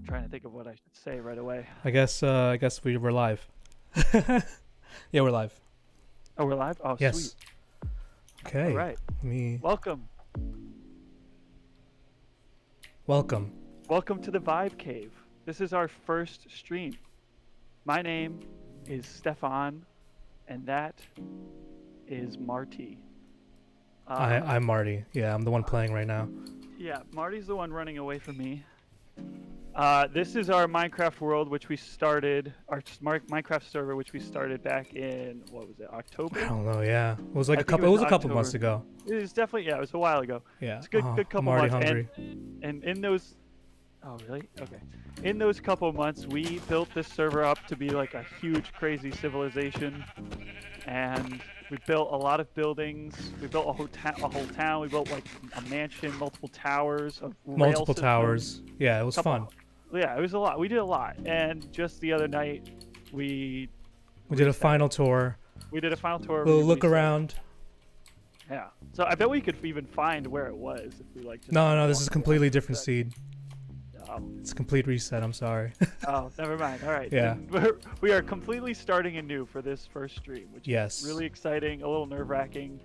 trying to think of what I should say right away. I guess we were live. Yeah, we're live. Oh, we're live? Oh, Yes. sweet. Okay. All right. Welcome. Welcome. Welcome to the Vibe Cave. This is our first stream. My name is Stefan, and that is Marty. I'm Marty. Yeah, I'm the one playing right now. Yeah, Marty's the one running away from me. This is our Minecraft world, which we started, our Minecraft server, which we started back in, what was it, October? I don't know. Yeah, it was like I a think couple. it It was was a couple October. months ago. It was definitely, yeah, it was a while ago. Yeah. It's a good couple I'm already months. hungry. And in those, oh really? Okay. In those couple months, we built this server up to be like a huge, crazy civilization, and we built a lot of buildings. We built a whole town. We built like a mansion, multiple towers, a rail Multiple system. towers. Yeah, it was Couple- fun. Yeah, it was a lot. We did a lot, and just the other night, We did a reset. final tour. we did a final tour. We'll we look reset. around. Yeah. So I bet we could even find where it was if we like. Just No, this is a walked completely around. different seed. Oh. It's a complete reset. I'm sorry. Oh, never mind. All right. Yeah. then we are completely starting anew for this first stream, which Yes. is really exciting, a little nerve-wracking,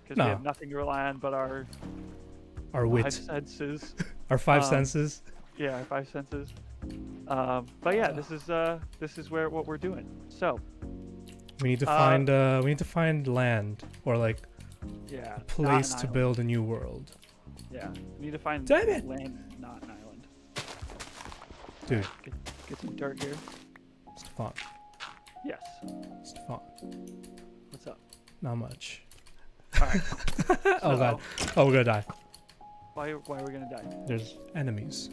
because No. we have nothing to rely on but our Our five wit. senses. Our five um, senses. Yeah, our five senses. But yeah, this is what we're doing. So We need to find land or like yeah, a place to build. build a new world. Yeah, we need to find Damn it! land, not an island. Dude, Get some dirt here. Stefan. Yes. Stefan. What's up? Not much. All right. Oh So, god. Oh, we're gonna die. Why are we gonna die? There's enemies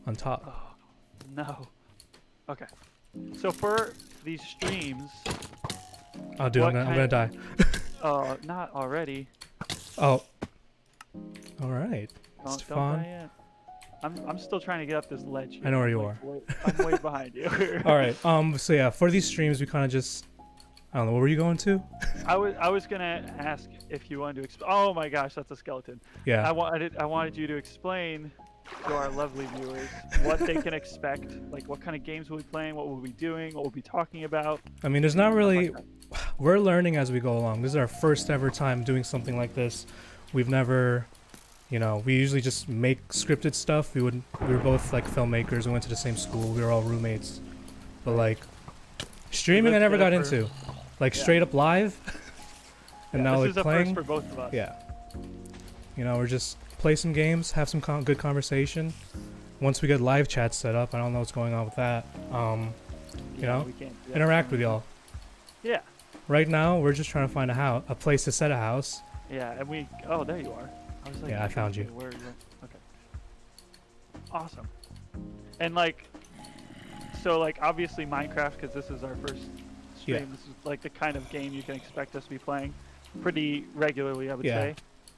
on top. Oh, no. Okay. So for these streams, Oh, dude, what I'm gonna die. not already. Oh. All right. Don't Stefan. die yet. I'm still trying to get up this ledge. I know where you I'm way behind you. All right. So yeah, for these streams, we kind of just, I don't know, where were you going to? I was gonna ask if you wanted to. Oh my gosh, that's a skeleton. Yeah. I wanted you to explain to our lovely viewers what they can expect, like what kind of games we'll be playing, what we'll be doing, what we'll be talking about. I mean, there's not stuff really. like We're learning as we go along. This is our first ever time doing something like this. We've never, we usually just make scripted stuff. We were both like filmmakers. We went to the same school. We were all roommates. But like streaming, I lived never got together into. Like Yeah. straight up live. And Yeah, now this like is a playing. first for both of us. Yeah. We're just play some games, have some good conversation. Once we get live chat set up, I don't know what's going on with that. Yeah, we can't do that. Interact with y'all. Yeah, Right now, we're just trying to find a place to set a house. yeah, and we. Oh, there you are. I was like, Yeah, I found you. Where are you? Okay. Awesome. And like, so like obviously Minecraft, because this is our first stream. Yeah. This is like the kind of game you can expect us to be playing pretty regularly, I would Yeah. say.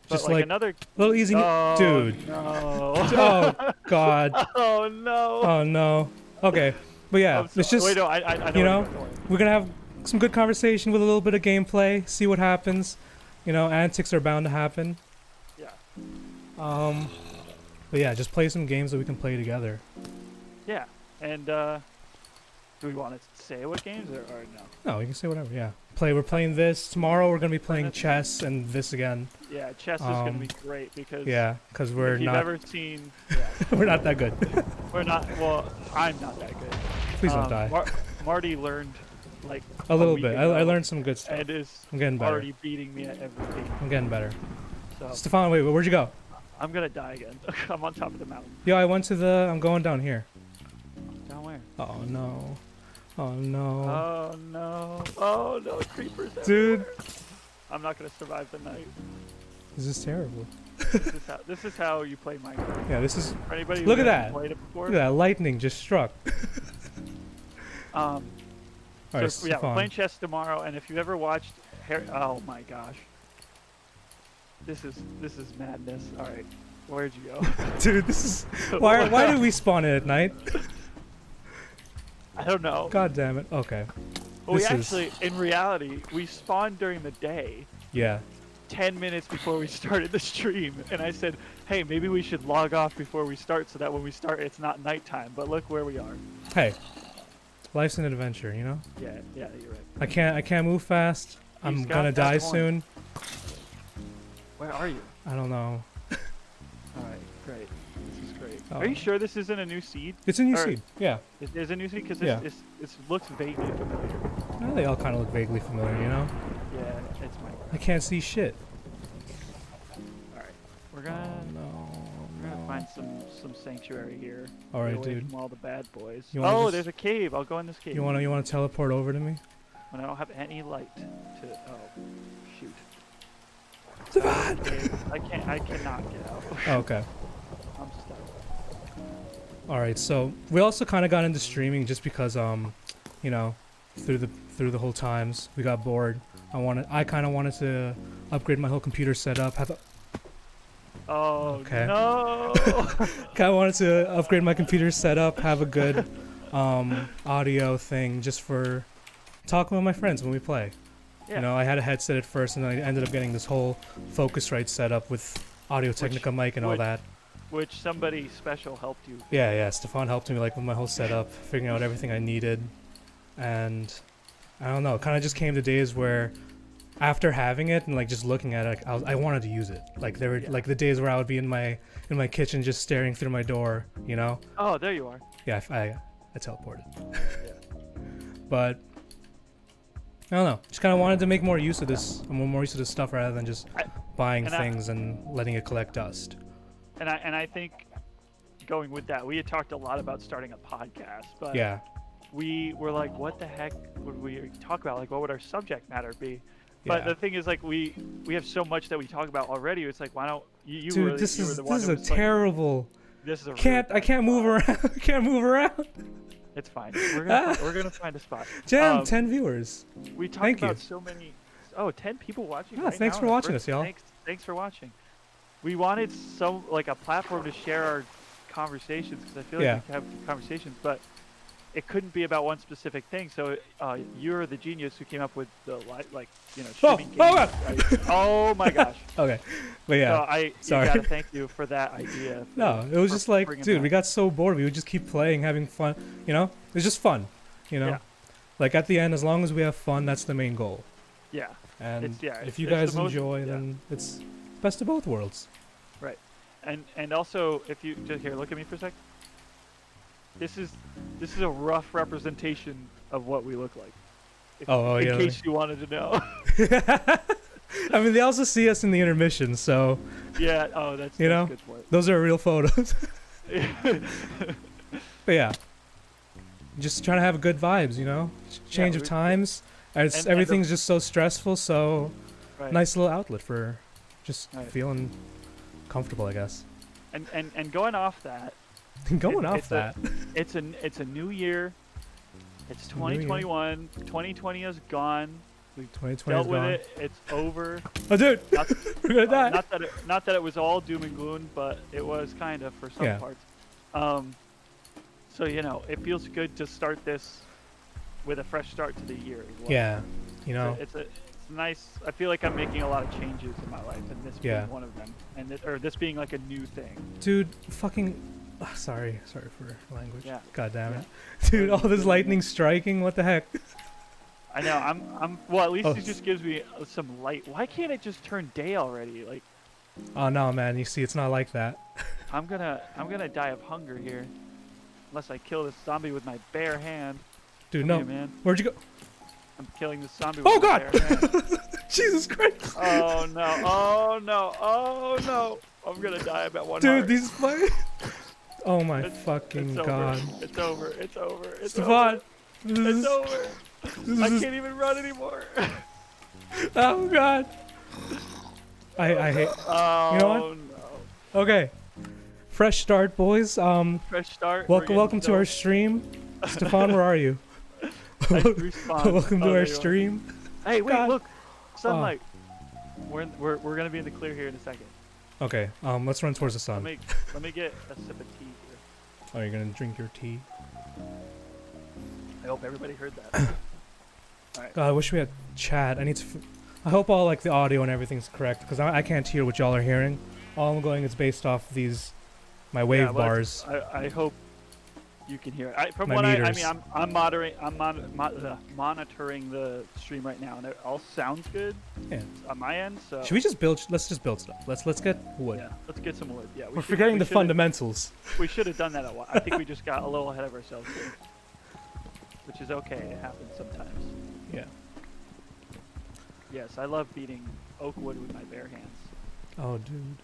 But Just like like another. a little easy, Oh, dude. No. Oh God. Oh no. Oh no. Okay, but yeah, I'm it's so- just Wait, no, I know. you where know, you're going. we're gonna have some good conversation with a little bit of gameplay. See what happens. Antics are bound to happen. Yeah. But yeah, just play some games that we can play together. Yeah. And do we want to say what games or no? No, we can say whatever. Yeah, we're playing this tomorrow. We're gonna be playing Minutes. chess and this again. Yeah, chess is gonna be Um, great because Yeah, because we're if you've not ever seen, yeah, we're not that good. we're not. Well, I'm not that good. Please don't die. Marty learned like A little week bit. I ago, learned some good stuff. and is I'm getting better. already beating me at everything. I'm getting better. So Stefan, wait, where'd you go? I'm gonna die again. I'm on top of the mountain. Yo, I'm going down here. Down where? Oh no. Oh no. Oh no! Oh no! Creepers! Dude. everywhere. I'm not gonna survive the night. This is terrible. This is how you play Minecraft. Yeah, this is. For anybody who Look at hasn't that. played it before. Look at that. Lightning just struck. Um. Alright, So yeah, we're Stefan. playing chess tomorrow, and if you've ever watched oh my gosh, this is madness. All right, where'd you go? Dude, this is. Why did we spawn it at night? I don't know. God damn it. Okay. Well, we this is- actually, in reality, we spawned during the day, Yeah. 10 minutes before we started the stream, and I said, hey, maybe we should log off before we start so that when we start it's not nighttime. But look where we are. Hey, life's an adventure, you know. Yeah, you're right. I can't move fast. I'm You've got gonna that die point. soon. Where are you? I don't know. All right, great. This is great. Oh. Are you sure this isn't a new seed? It's a new Or- seed. Yeah. It is a new seed because Yeah. it looks vaguely familiar. Well, they all kind of look vaguely familiar, you know. Yeah, it's my. I can't see shit. All right, we're gonna No. find some sanctuary here. All right, Get away dude. From all the bad boys. You wanna Oh, just- there's a cave. I'll go in this cave. You wanna teleport over to me? When I don't have any light to. Oh, shoot. Stefan! I cannot get out. Oh, okay. I'm stuck. All right. So we also kind of got into streaming just because you know, through the whole times we got bored. I kind of wanted to upgrade my whole computer setup. Oh Okay. no! Kind of wanted to upgrade my computer setup, have a good audio thing just for talking with my friends when we play. Yeah. You know, I had a headset at first, and then I ended up getting this whole Focusrite setup with Audio Technica mic and all which- that. Which somebody special helped you. Yeah, Stefan helped me like with my whole setup, figuring out everything I needed, and I don't know, kind of just came to days where, after having it and like just looking at it, I wanted to use it. Like there were Yeah. like the days where I would be in my kitchen just staring through my door, you know. Oh, there you are. Yeah, I teleported. But I don't know. Just kind of wanted to make more use of this, more use of this stuff rather than just buying and things and letting it collect dust. And I think going with that, we had talked a lot about starting a podcast, but Yeah, we were like, what the heck would we talk about? Like, what would our subject matter be? But yeah. the thing is, like, we have so much that we talk about already. It's like, why don't you? Dude, were, this you were is the one this who is a was like, terrible. This is a really I can't bad move spot. around. I can't move around. It's fine. We're gonna find a spot. Jam, 10 viewers. We talked Thank you. about so many. Oh, 10 people watching. Yeah, right thanks now for on the watching first- us, y'all. Thanks for watching. We wanted a platform to share our conversations because I feel like Yeah. we can have good conversations, but it couldn't be about one specific thing. So you're the genius who came up with the streaming games. God. Right? Oh my gosh. Okay, but yeah. So sorry. You gotta thank you for that idea. No, it was for just like, bringing dude, that. we got so bored. We would just keep playing, having fun. You know, it's just fun. You know, Yeah. like at the end, as long as we have fun, that's the main goal. Yeah. And It's- if you it's the guys most- enjoy, yeah. then it's best of both worlds. And also, if you just here, look at me for a sec. This is a rough representation of what we look like. In Yeah. case you wanted to know. I mean, they also see us in the intermission, so Yeah. Oh, that's You that's know? a good point. those are real photos. But yeah, just trying to have good vibes, you know. Change of we- times. And and the- everything's just so stressful. So Right. nice little outlet for just Right. feeling comfortable, I guess. And going off that, Going off it's that. it's a new year. It's New year. 2021. 2020 is gone. We've 2020 dealt is with gone. it. It's over. Oh, dude, Not, we're gonna die. not that it was all doom and gloom, but it was kind of for some Yeah. parts. So it feels good to start this with a fresh start to the year as well. Yeah, you know. It's nice. I feel like I'm making a lot of changes in my life, and this Yeah. being one of them, or this being like a new thing. Dude, fucking. Sorry for language. Yeah. God damn it. Yeah. Dude, all this lightning striking, what the heck? I know. I'm. Well, at least Oh. it just gives me some light. Why can't it just turn day already? Like, Oh no, man, you see, it's not like that. I'm gonna die of hunger here, unless I kill this zombie with my bare hand. Dude, Come no. here, man. Where'd you go? I'm killing this zombie with Oh, my God! bare hand. Jesus Christ. Oh no! Oh no! Oh no! I'm gonna die about one Dude, heart. these Oh my It's- fucking it's over. god. It's over. It's over. It's Stefan, over. this It's is, over. this I is, can't even run anymore. oh god. I hate, Oh You know what? no! okay. Fresh start, boys. Fresh start. We're getting Welcome to our so- stream. Stefan, where are you? I respawned. Welcome to Oh, there our you are. stream. Hey, wait! God. Look, sunlight. We're gonna be in the clear here in a second. Okay, let's run towards the Let sun. me get a sip of tea here. Oh, you're gonna drink your tea? I hope everybody heard that. God, I wish we had chat. I I hope all like the audio and everything's correct because I can't hear what y'all are hearing. All I'm going is based off these my wave Yeah, well, bars. I hope you can hear it. From My what I meters. mean, I'm monitoring the stream right now, and it all sounds good Yeah. on my end. So Should we just build? Let's just build stuff. Let's get wood. yeah, let's get some wood. Yeah, We're forgetting we the should've- fundamentals. We should have done that a while. I think we just got a little ahead of ourselves here, which is okay. It happens sometimes. Yeah. Yes, I love beating oak wood with my bare hands. Oh, dude.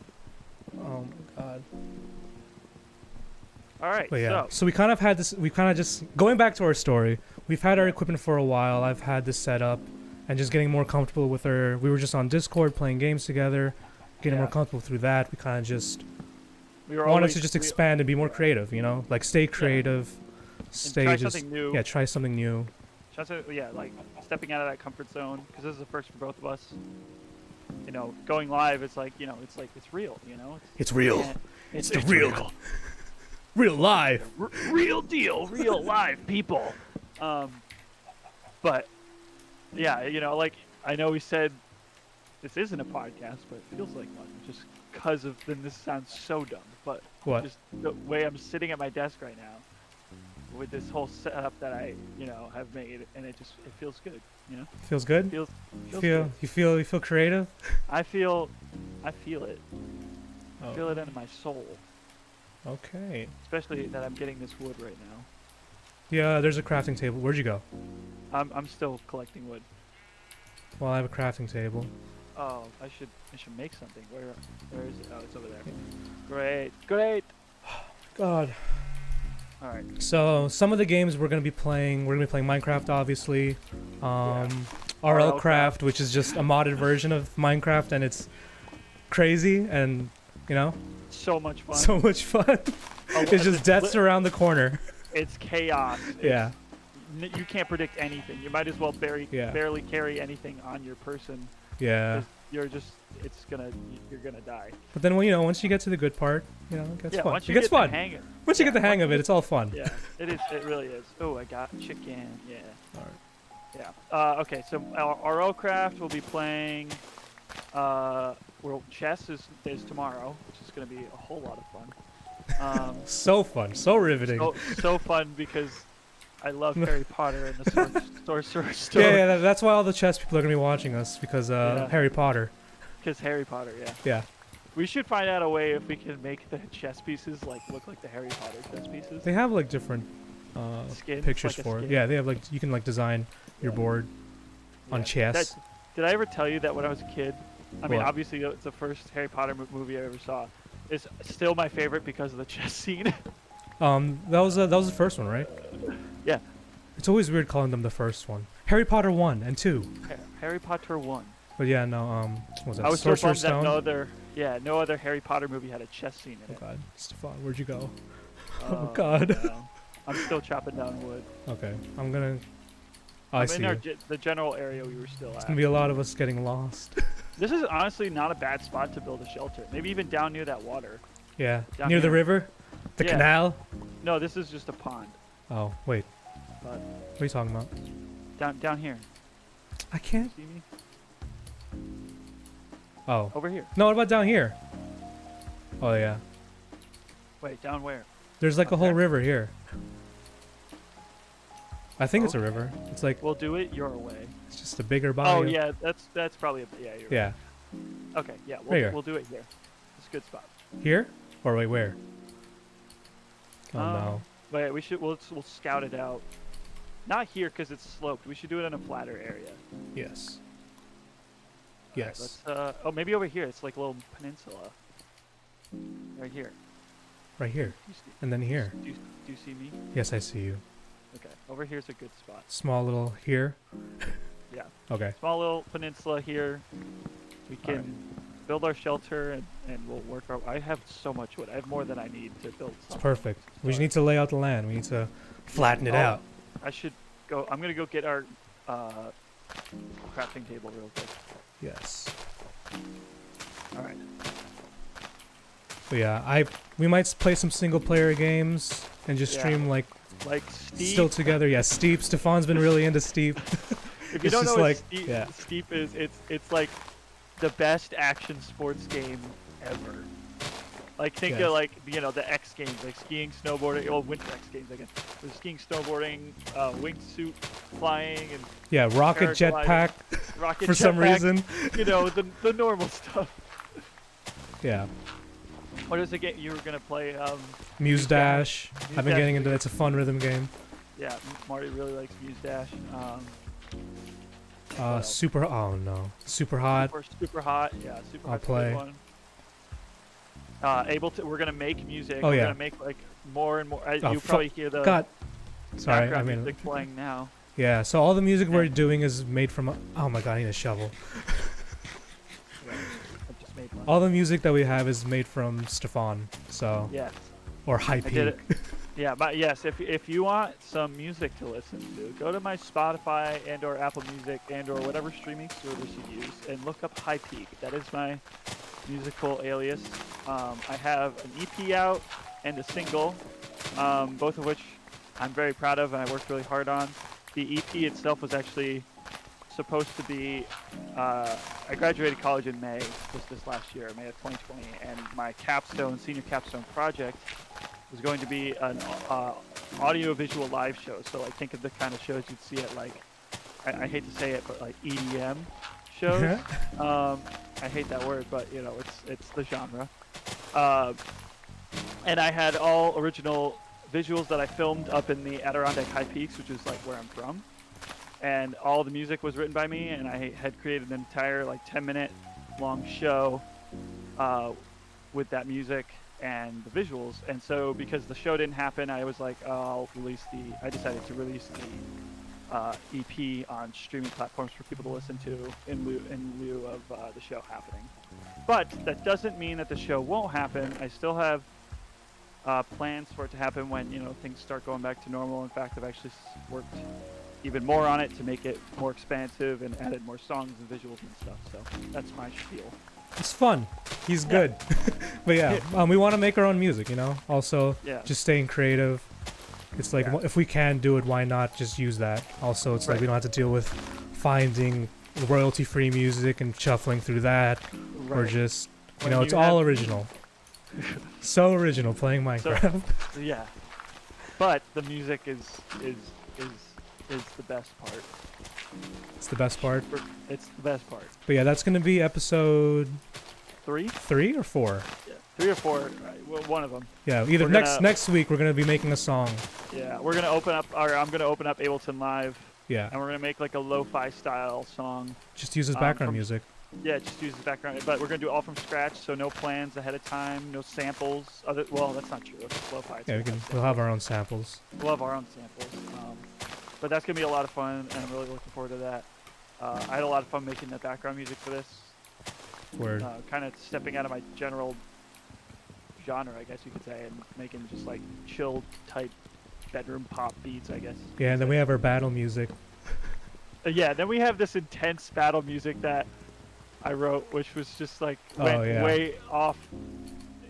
Oh my god. All right, But yeah, so so we kind of had this. We kind of just going back to our story. We've had our equipment for a while. I've had this set up, and just getting more comfortable with her. We were just on Discord playing games together, getting more Yeah. comfortable through that. We kind of just we were wanted always, to just expand and be more creative. You know, like stay creative, stay try just something new. yeah, try something new. Yeah, like stepping out of that comfort zone because this is the first for both of us. You know, going live, it's like it's real. You know, It's real. can't- It's the real life. real deal, real live people. But yeah, you know, like I know we said this isn't a podcast, but it feels like one just because of. Then this sounds so dumb, but What? just the way I'm sitting at my desk right now with this whole setup that I have made, and it feels good. You know, Feels good. feels Feel good. you feel creative. I feel it. Oh. I feel it in my soul, Okay. especially that I'm getting this wood right now. Yeah, there's a crafting table. Where'd you go? I'm still collecting wood. Well, I have a crafting table. Oh, I should make something. Where is it? Oh, it's over there. Great. God. All right. So some of the games we're gonna be playing Minecraft, obviously. RL Craft, which is just a modded version of Minecraft, and it's crazy and So much fun. so much fun. It's just deaths around the corner. It's chaos. Yeah. You can't predict anything. You might as well Yeah. barely carry anything on your person. Yeah. You're gonna die. But then once you get to the good part, it gets fun. Once It you gets get fun. the hang of, Once you get the hang of it, it's all fun. yeah, it is. It really is. Oh, I got chicken. Yeah. All right. Yeah. Okay. So our Craft will be playing. World Chess is tomorrow, which is going to be a whole lot of fun. So fun. So riveting. So fun because I love Harry Potter and the Sorcerer's Stone. Yeah, that's why all the chess people are gonna be watching us because Yeah. Harry Potter. Because Harry Potter. Yeah. Yeah. We should find out a way if we can make the chess pieces look like the Harry Potter chess pieces. They have like different Skins, pictures like a for it. skin. Yeah, they have you can design your Yeah. board on Yeah. chess. Did I ever tell you that when I was a kid? I mean, What? obviously it's the first Harry Potter movie I ever saw. It's still my favorite because of the chess scene. That was the first one, right? Yeah. It's always weird calling them the first one. Harry Potter 1 and 2. Harry Potter 1. But yeah, no, what was that? I was so Sorcerer's bummed that Stone? no other Harry Potter movie had a chess scene in Oh it. god, Stefan, where'd you go? Oh, God. no. I'm still chopping down wood. Okay, I'm gonna. Oh, I I'm see in you. the general area we were still It's at. gonna be a lot of us getting lost. This is honestly not a bad spot to build a shelter. Maybe even down near that water. Yeah, Down near the here. river, the Yeah. canal. No, this is just a pond. Oh wait, But what are you talking about? down here. I can't. See me? Oh Over here. no, what about down here? Oh yeah, Wait, down where? there's like a Up whole there? river here. I think it's a Okay. river. It's like We'll do it your way. it's just a bigger body. Oh of- yeah, that's probably you're right. Yeah. Okay, yeah, Right here. we'll do it here. It's a good spot. Here? Or wait, where? Oh Um, no. Wait, we'll scout it out. Not here because it's sloped. We should do it in a flatter area. Yes. All right, Yes. let's, maybe over here. It's like a little peninsula. Right here. Right here. Do you see, And then here. do you see me? Yes, I see you. Okay, over here's a good spot. Small little here. Yeah, Okay. small little peninsula here. We can Alright. build our shelter and we'll work our. I have so much wood. I have more than I need to build. It's something. perfect. We just need to lay out the land. We need to flatten it Oh. out. I should go. I'm gonna go get our crafting table real quick. Yes. All right. But yeah, we might play some single player games and just Yeah. stream like Like Steve. still together. Yeah, Steep. Stefan's been really into Steep. If you It's don't just know like, what Steep, yeah. Steep is, it's like the best action sports game ever. Like think Yes. of like the X Games, like skiing, snowboarding, well winter X Games I guess. There's skiing, snowboarding, wingsuit flying, and Yeah, rocket paragliding, jetpack rocket for some jetpack, reason. the normal stuff. Yeah. What is the game you were gonna play? Muse Dash. Muse I've been Dash getting is into good. It's a fun rhythm game. Yeah, Marty really likes Muse Dash. What else? Super. Oh no. Super hot. Super hot. Yeah, super I'll hot's a play. good one. We're gonna make music. Oh, we're yeah. gonna make like more and more. Oh, You probably hear the God. Sorry. I background mean. music playing now. Yeah. So all the music we're Yeah. doing is made from. Oh my God! I need a shovel. Yeah, I just made one. All the music that we have is made from Stefan. So. Yes, Or High I Peak. did it. Yeah, but yes, if you want some music to listen to, go to my Spotify and/or Apple Music and/or whatever streaming service you use, and look up High Peak. That is my musical alias. I have an EP out and a single, both of which I'm very proud of and I worked really hard on. The EP itself was actually supposed to be. I graduated college in May, this last year, May of 2020, and my senior capstone project was going to be an audio-visual live show. So like think of the kind of shows you'd see at like, I hate to say it, but like EDM shows. I hate that word, but it's the genre. And I had all original visuals that I filmed up in the Adirondack High Peaks, which is like where I'm from. And all the music was written by me, and I had created an entire like 10-minute long show with that music and the visuals. And so because the show didn't happen, I was like, I decided to release the EP on streaming platforms for people to listen to in lieu of the show happening. But that doesn't mean that the show won't happen. I still have plans for it to happen when things start going back to normal. In fact, I've actually worked even more on it to make it more expansive and added more songs and visuals and stuff. So that's my spiel. It's fun. He's good. But yeah, we want to make our own music, Also, Yeah. just staying creative. It's like, Yeah. if we can do it, why not just use that? Also, it's like we don't have to deal with finding royalty-free music and shuffling through that. Or Right. just, When it's you all have- original. So original, playing Minecraft. Yeah. But the music is the best part. It's the best part. It's the best part. But yeah, that's going to be episode 3? 3 or 4. Yeah. 3 or 4. Right. Well, one of them. Yeah, either We're next gonna- next week we're going to be making a song. Yeah. I'm gonna open up Ableton Live, Yeah, and we're gonna make like a lo-fi style song. just use as background from- music. Yeah, just use the background, but we're gonna do it all from scratch, so no plans ahead of time, no samples. Well, that's not true. It's lo-fi. It's Yeah, we'll have our own samples. We'll have our own samples. But that's gonna be a lot of fun, and I'm really looking forward to that. I had a lot of fun making the background music for this. Word. Kind of stepping out of my general genre, I guess you could say, and making just like chill type bedroom pop beats, I guess. Yeah, and then we have our battle music. Yeah, then we have this intense battle music that I wrote, which was just like went yeah. way off.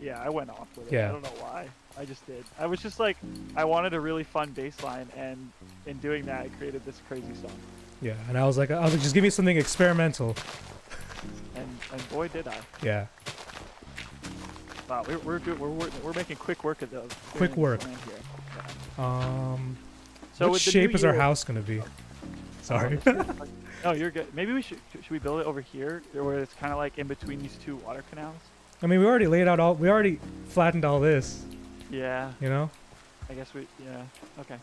Yeah, I went off with it. Yeah. I don't know why. I just did. I was just like, I wanted a really fun bass line, and in doing that, I created this crazy song. Yeah, and I was like, just give me something experimental. And boy, did I. Yeah, Wow, we're making quick work of those. Quick work. Here. what with the shape new is our year- house gonna be? Sorry. No, you're good. Maybe should we build it over here, where it's kind of like in between these two water canals? I mean, we already flattened all this, Yeah, I guess yeah, okay.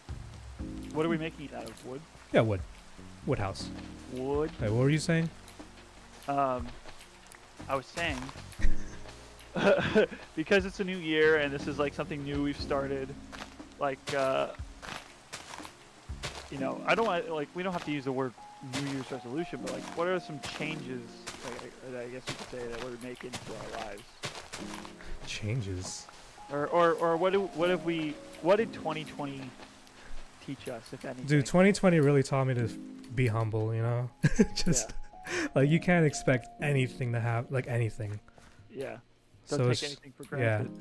What are we making it out of? Wood? Yeah, wood house. Wood? Wait, what were you saying? I was saying, because it's a new year and this is like something new we've started, like, I don't want, like, we don't have to use the word New Year's resolution, but like, what are some changes, I guess you could say, that we're making to our lives? Changes. Or what did 2020 teach us, if anything? Dude, 2020 really taught me to be humble, Just like you can't expect anything to have like anything. Yeah. So Don't it's take anything for yeah. granted.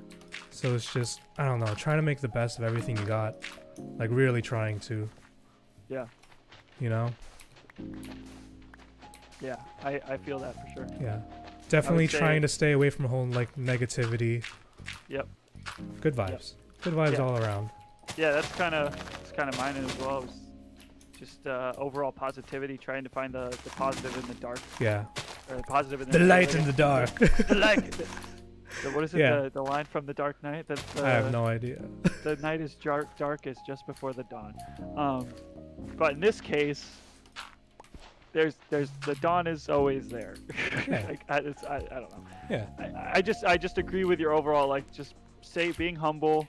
So it's just I don't know, trying to make the best of everything you got. Like really trying to, Yeah. Yeah, I feel that for sure. Yeah, definitely say- trying to stay away from whole like negativity. Yep. Good vibes. Good vibes Yeah. all around. Yeah, that's kind of mine as well. Was just overall positivity, trying to find the positive in the dark, Yeah. or the positive in The light in negative. the dark. The light. What is it? Yeah. The line from The Dark Knight. That's I have no idea. the night is darkest just before the dawn. But in this case, there's the dawn is always there. Yeah. Like, I don't know. Yeah. I just agree with your overall, like, just being humble,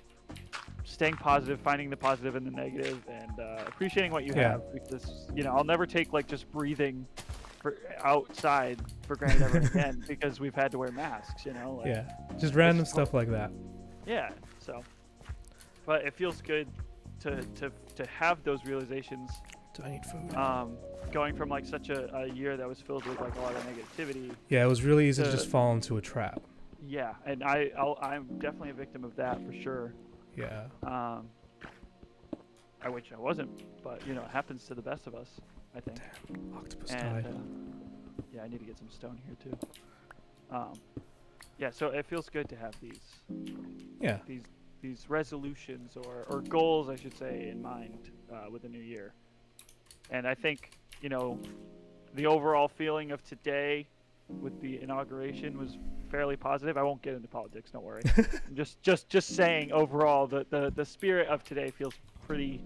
staying positive, finding the positive in the negative, and appreciating what you Yeah. have. Because I'll never take like just breathing for outside for granted ever again because we've had to wear masks. Like, Yeah. Just random It's- stuff like that. yeah. So, but it feels good to have those realizations. Do I need food? Going from like such a year that was filled with like a lot of negativity. Yeah, it was really easy to to- just fall into a trap. Yeah, and I'm definitely a victim of that for sure. Yeah. I wish I wasn't, but it happens to the best of us, I think. Octopus And died. yeah, I need to get some stone here too. Yeah, so it feels good to have Yeah. these resolutions or goals, I should say, in mind with the new year. And I think the overall feeling of today with the inauguration was fairly positive. I won't get into politics, don't worry. I'm just saying overall the spirit of today feels pretty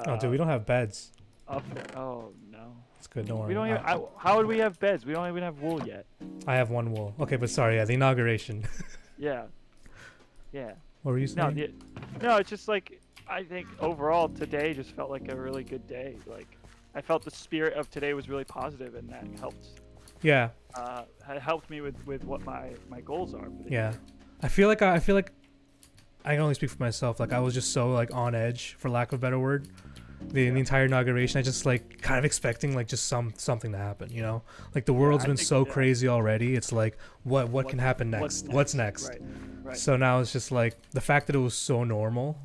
Oh, dude, we don't have beds. up there. Oh no. It's good. Don't worry. We don't even how would we have beds? We don't even have wool yet. I have one wool. Okay, but sorry. Yeah, the inauguration. Yeah. Yeah. What were you No, saying? no, it's just like I think overall today just felt like a really good day. Like I felt the spirit of today was really positive, and that helped. Yeah. Helped me with what my goals are. For the Yeah. year. I feel like I can only speak for myself. Like I was just so like on edge, for lack of a better word. The entire inauguration, I just like kind of expecting like just something to happen. Like the world's I been think- so yeah. crazy already. It's like what can happen next? What's next? Right. Right. So now it's just like the fact that it was so normal.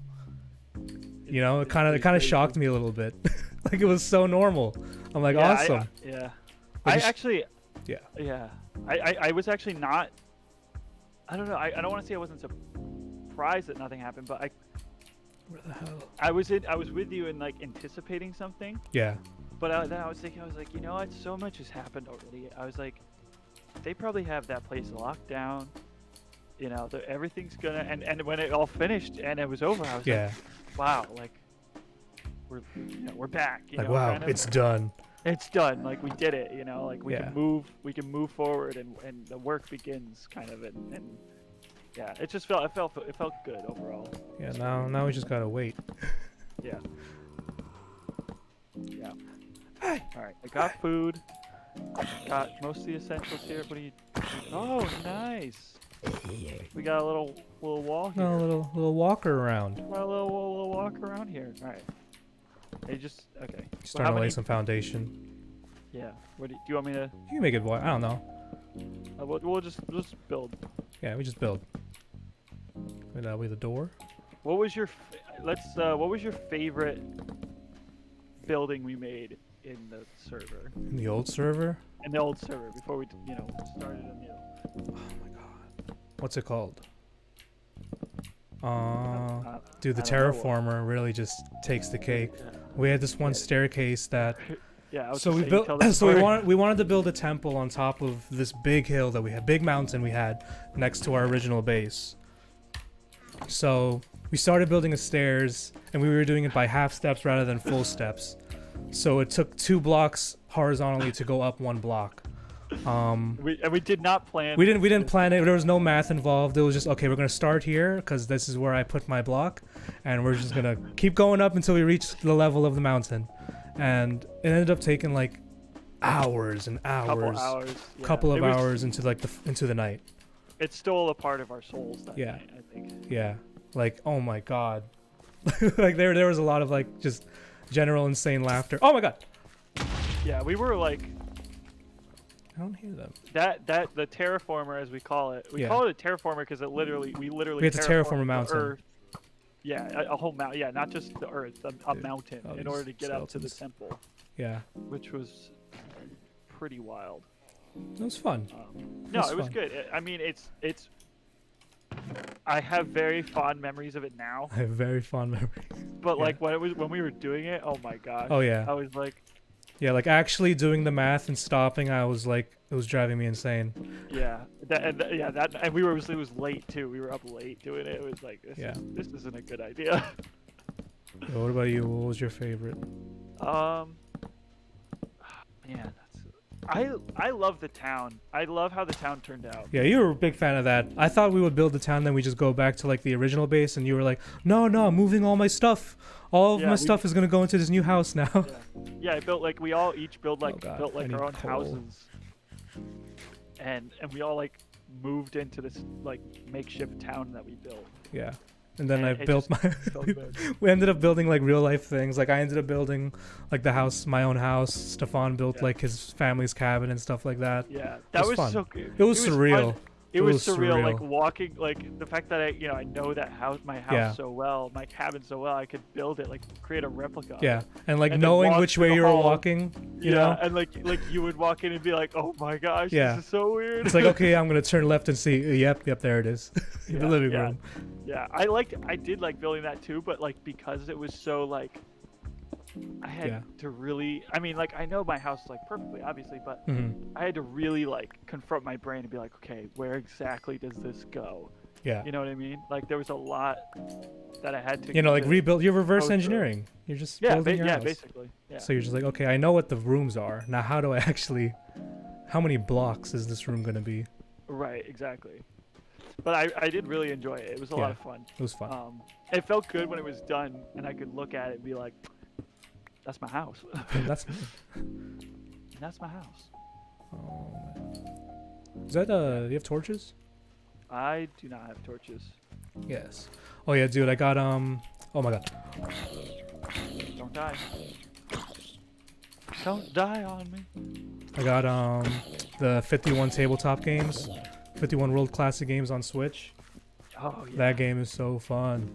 It It's kind of pretty crazy. shocked me a little bit. Like it was so normal. I'm like Yeah, awesome. Yeah. But I you sh- actually. Yeah. Yeah. I was actually not. I don't know. I don't want to say I wasn't surprised that nothing happened, but Where the hell? I was with you in like anticipating something. Yeah. But then I was thinking, what? So much has happened already. I was like, they probably have that place locked down. Everything's gonna. And when it all finished and it was over, I was Yeah. like, wow, like we're back. Like wow, kind of. it's done. It's done. Like we did it. Like we Yeah. can move forward and the work begins kind of and yeah, it felt good overall. Yeah. Now we just gotta wait. Yeah. Yeah. All right. I got food. Got most of the essentials here. What do you? Oh, nice. We got a little wall here. No, a little walker around. Got a little walk around here. All right. They just okay. Starting to lay some foundation. Yeah. What do you want me to? You can make it. I don't know. We'll just build. Yeah, we just build. Maybe that'll be the door. What was your what was your favorite building we made in the server? In the old server. In the old server before we started anew. Oh my god. What's it called? Uh, Dude, the I don't know. terraformer really just takes the cake. Yeah. We had this one Yeah. staircase that. Yeah. I was So gonna we say, you tell built. the So we story. wanted to build a temple on top of this big hill that we had, big mountain we had next to our original base. So we started building the stairs, and we were doing it by half steps rather than full steps. So it took 2 blocks horizontally to go up 1 block. We did not plan. We didn't plan it. There was no math involved. It was just okay. We're gonna start here because this is where I put my block, and we're just gonna keep going up until we reach the level of the mountain. And it ended up taking like hours and hours, Couple of It was- hours into like into the night. It stole a part of our souls that Yeah. night, I think. Yeah, like oh my god, like there was a lot of like just general insane laughter. Oh my god, Yeah, we were like I don't hear them. that the terraformer, as we call it. We Yeah. call it a terraformer because we literally We had to terraform a the mountain. Earth. Yeah, a whole mountain. Yeah, not just the Earth, a Dude, mountain all in these order to get up to the skeletons. temple. Yeah, which was pretty wild. it was fun. No, was it was fun. good. I mean, it's. I have very fond memories of it now, I have very fond memories. but Yeah. like when we were doing it, oh my gosh. Oh yeah, I was like, yeah. Like actually doing the math and stopping, I was like, it was driving me insane. yeah, and we were it was late too. We were up late doing it. It was like Yeah. this isn't a good idea. Yeah, what about you? What was your favorite? Man, I love the town. I love how the town turned out. Yeah, you were a big fan of that. I thought we would build the town, then we just go back to like the original base, and you were like, no, I'm moving all my stuff. All of Yeah, my we- stuff is gonna go into this new house now. Yeah, yeah. I built like we all each built Oh God, built I like need our own coal. houses, and we all like moved into this like makeshift town that we built. Yeah. And then And I it built just my. felt good. We ended up building like real life things. Like I ended up building like the house, my own house. Stefan built Yeah. like his family's cabin and stuff like that. Yeah, that was was fun. so good. It was fun. surreal. It It was was surreal, like surreal. walking, like the fact that I know that house, my house Yeah. so well, my cabin so well, I could build it, like create a replica. of Yeah, it. and like And then knowing walk which through way the you were hall. walking, you yeah, know. and like you would walk in and be like, oh my gosh, Yeah. this is so weird. It's like okay, I'm gonna turn left and see. Yep, there it is. In the Yeah, living yeah. room. Yeah, I did like building that too, but like because it was so like, I had Yeah. to really, I mean, like I know my house like perfectly, obviously, but hmm I had to really like confront my brain and be like, okay, where exactly does this go? Yeah. You know what I mean? Like there was a lot that I had to. You know, like to- rebuild. You're reverse go through. engineering. You're just Yeah, building your yeah, house. basically. Yeah. So you're just like, okay, I know what the rooms are. Now, how do I actually? How many blocks is this room gonna be? Right, exactly. But I did really enjoy it. It was a Yeah. lot of fun. It was fun. It felt good when it was done, and I could look at it and be like, "That's my house. That's. That's my house." Oh, man. Is that do you have torches? I do not have torches. Yes. Oh yeah, dude. I got Oh my god. Don't die. Don't die on me. I got the 51 tabletop games, 51 World Classic games on Switch. Oh yeah. That game is so fun.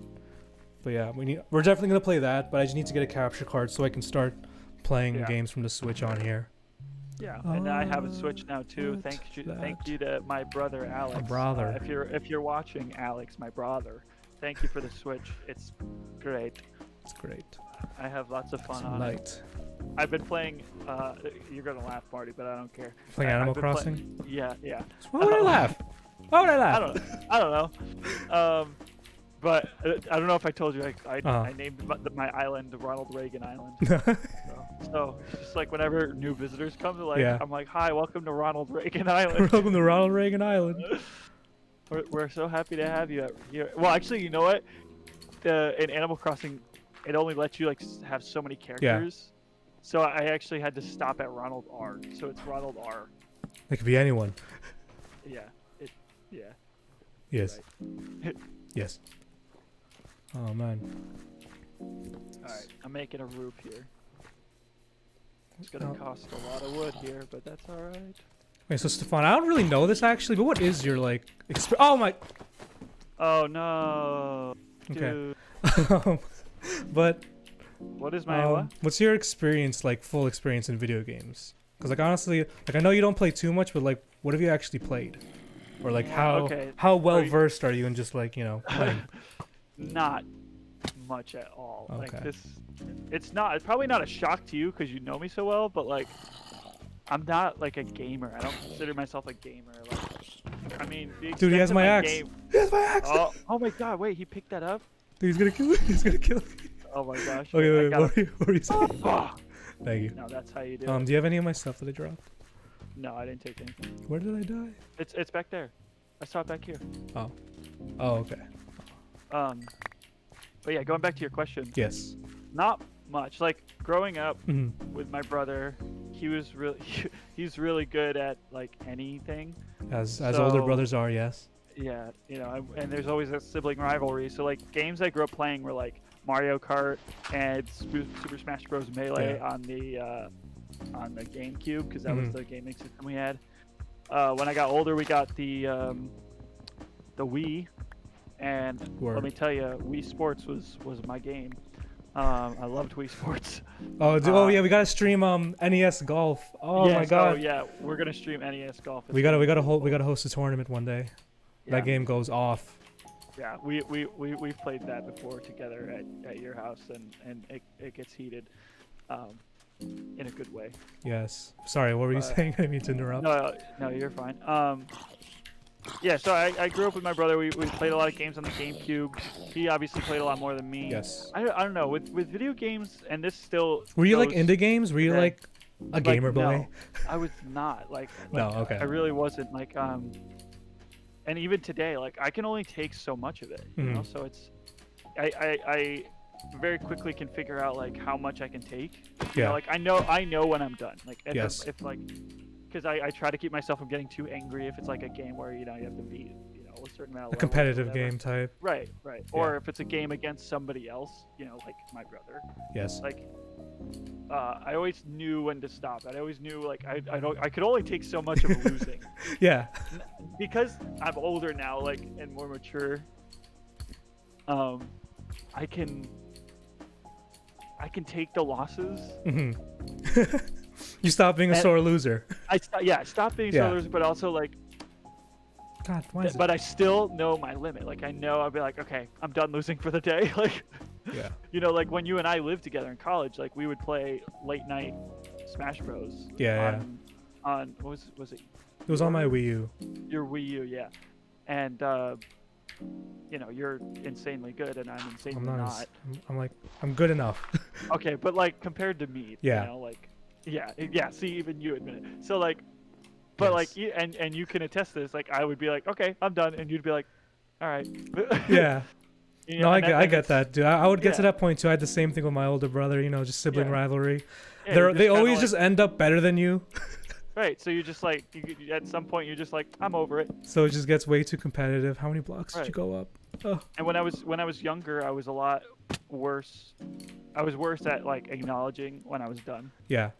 But yeah, we're definitely gonna play that. But I just need to get a capture card so I can start playing Yeah. games from the Switch on here. Yeah, and I have a Oh, Switch now too. what's Thank that? you to my brother Alex. brother. If you're watching, Alex, my brother, thank you for the Switch. It's great. It's great. I have lots of fun It's on it. light. I've been playing. You're gonna laugh, Marty, but I don't care. Playing Animal I've been Crossing. Yeah, yeah. Why would I laugh? Why would I laugh? I don't know. But I don't know if I told you. I Uh-huh. named my island Ronald Reagan Island. So it's just like whenever new visitors come, they're like, Yeah. I'm like, hi, welcome to Ronald Reagan Island. Welcome to Ronald Reagan Island. We're so happy to have you here. Well, actually, you know what? In Animal Crossing, it only lets you like have so many characters. So I actually had to stop at Ronald R. So it's Ronald R. It could be anyone. Yeah. Yeah. Yes. Right. Yes. Oh man. All right. I'm making a roof here. It's gonna Oh. cost a lot of wood here, but that's all right. Wait, so Stefan, I don't really know this actually, but what is your like? Oh my. Oh no. Okay. Dude. But What is my what? what's your experience like? Full experience in video games? Because like honestly, like I know you don't play too much, but like, what have you actually played? Or like Okay. how well Are you- versed are you in just like playing? Not much at all. Like Okay. this, it's probably not a shock to you because you know me so well. But like, I'm not like a gamer. I don't consider myself a gamer. Like, I mean, the Dude, he extent has of my axe. game- He has my axe. Oh my God! Wait, he picked that up. Dude, he's gonna kill me. He's gonna kill me. Oh my gosh. Okay, I wait, gotta- what were you saying? Ah! Thank you. No, that's how you do it. Do you have any of my stuff that I dropped? No, I didn't take anything. Where did I die? It's back there. I saw it back here. Oh, okay. But yeah, going back to your question, Yes. not much. Like growing up Mhm. with my brother, he was really he's really good at like anything. As older So- brothers are, yes. Yeah, and there's always a sibling rivalry. So like games I grew up playing were like Mario Kart and Super Smash Bros. Melee Yeah. on the GameCube because that was Mhm. the gaming system we had. When I got older, we got the Wii, and Word. let me tell you, Wii Sports was my game. I loved Wii Sports. Oh yeah, we gotta stream NES Golf. Oh yes, my god. Oh yeah, we're gonna stream NES Golf. It's We gonna be gotta so cool. host a tournament one day. Yeah. That game goes off. Yeah, we've played that before together at your house, and it gets heated, in a good way. Yes. Sorry, what were you saying? I didn't mean to interrupt. No, you're fine. Yeah, so I grew up with my brother. We played a lot of games on the GameCube. He obviously played a lot more than me. Yes. I don't know, with video games, and this still Were you like goes into games? Were you today. like a gamer boy? No, I was not. No, okay. I really wasn't. And even today, like, I can only take so much of it, you know? So it's, I very quickly can figure out, like, how much I can take. You Yeah. know, like, I know when I'm done. Like, Yes. if like, because I try to keep myself from getting too angry if it's like a game where, you know, you have to beat, you know, a certain amount of A levels or competitive whatever. game type. Right. Or if it's a game against somebody else, you know, like my brother. Yes. Like, I always knew when to stop. I always knew, like, I could only take so much of losing. Yeah. Because I'm older now, like, and more mature. I can take the losses. hmm You stop being a And- sore loser. I stop being Yeah. so losers, but also like, God, why is it? but I still know my limit. Like, I know I'll be like, okay, I'm done losing for the day. Like, Yeah. you know, like when you and I lived together in college, like we would play late night Smash Bros. Yeah, On what was it? It was on my Wii U. Your Wii U, yeah. And you know, you're insanely good, and I'm insanely I'm not. not. I'm like, I'm good enough. Okay, but like compared to me, Yeah. you know, like, yeah. See, even you admit it. So like, but like, Yes. and you can attest to this. Like, I would be like, okay, I'm done, and you'd be like, all right. Yeah. You No, know, I and get, that- I and get it's- that, dude. I would get to yeah. that point too. I had the same thing with my older brother. You know, just sibling Yeah. rivalry. Yeah, you're They just kinda always like- just end up better than you, right. So you just like, at some point, you're just like, I'm over it. so it just gets way too competitive. How many blocks did you Right. go up? Oh. And when I was younger, I was a lot worse. I was worse at like acknowledging when I was done. Yeah.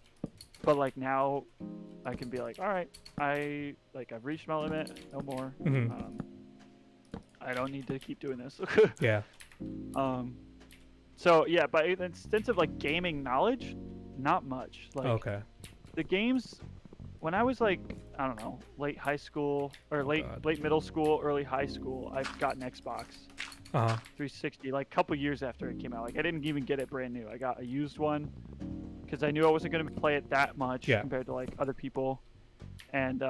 But like now, I can be like, all right, I've reached my limit, no more. Mhm. I don't need to keep doing this. Yeah. So yeah, but in the sense of like gaming knowledge, not much. Like Okay. the games, when I was like, I don't know, late high school or late middle school, early high school, I got an Xbox Uh huh. 360 like a couple years after it came out. Like I didn't even get it brand new. I got a used one because I knew I wasn't going to play it that much Yeah. compared to like other people. And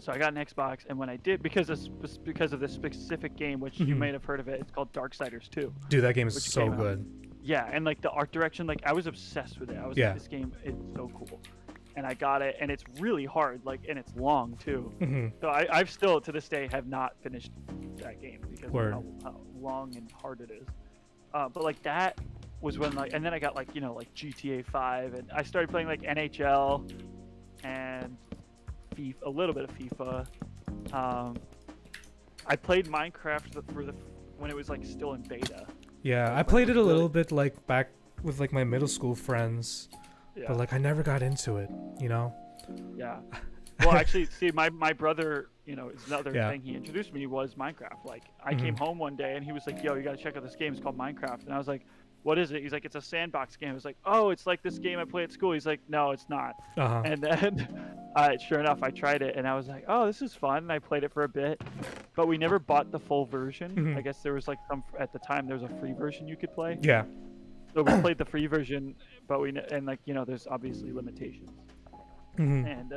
so I got an Xbox, and when I did, because of this specific game, which you Mhm. may have heard of it, it's called Darksiders 2. Dude, that game is Which so came out. good. Yeah, and like the art direction, like I was obsessed with it. I was Yeah. like, this game is so cool. And I got it, and it's really hard, like, and it's long too. hmm So I've still, to this day, have not finished that game because Word. of how long and hard it is. But like that was when like, and then I got like, you know, like GTA 5, and I started playing like NHL and FIFA, a little bit of FIFA. I played Minecraft when it was like still in beta. Yeah, Like, I played it a really- little bit like back with like my middle school friends, Yeah. but like I never got into it. You know. Yeah. Well, actually, see, my brother, you know, is another Yeah. thing he introduced me was Minecraft. Like, I came home one day and he was like, "Yo, you gotta check out this game. It's called Minecraft." And I was like, "What is it?" He's like, "It's a sandbox game." I was like, "Oh, it's like this game I play at school." He's like, "No, it's not." Uh huh. And then, sure enough, I tried it and I was like, "Oh, this is fun." And I played it for a bit, but we never bought the full version. Mhm. I guess there was like at the time there was a free version you could play. Yeah. So we played the free version, but and like, you know, there's obviously limitations. hmm And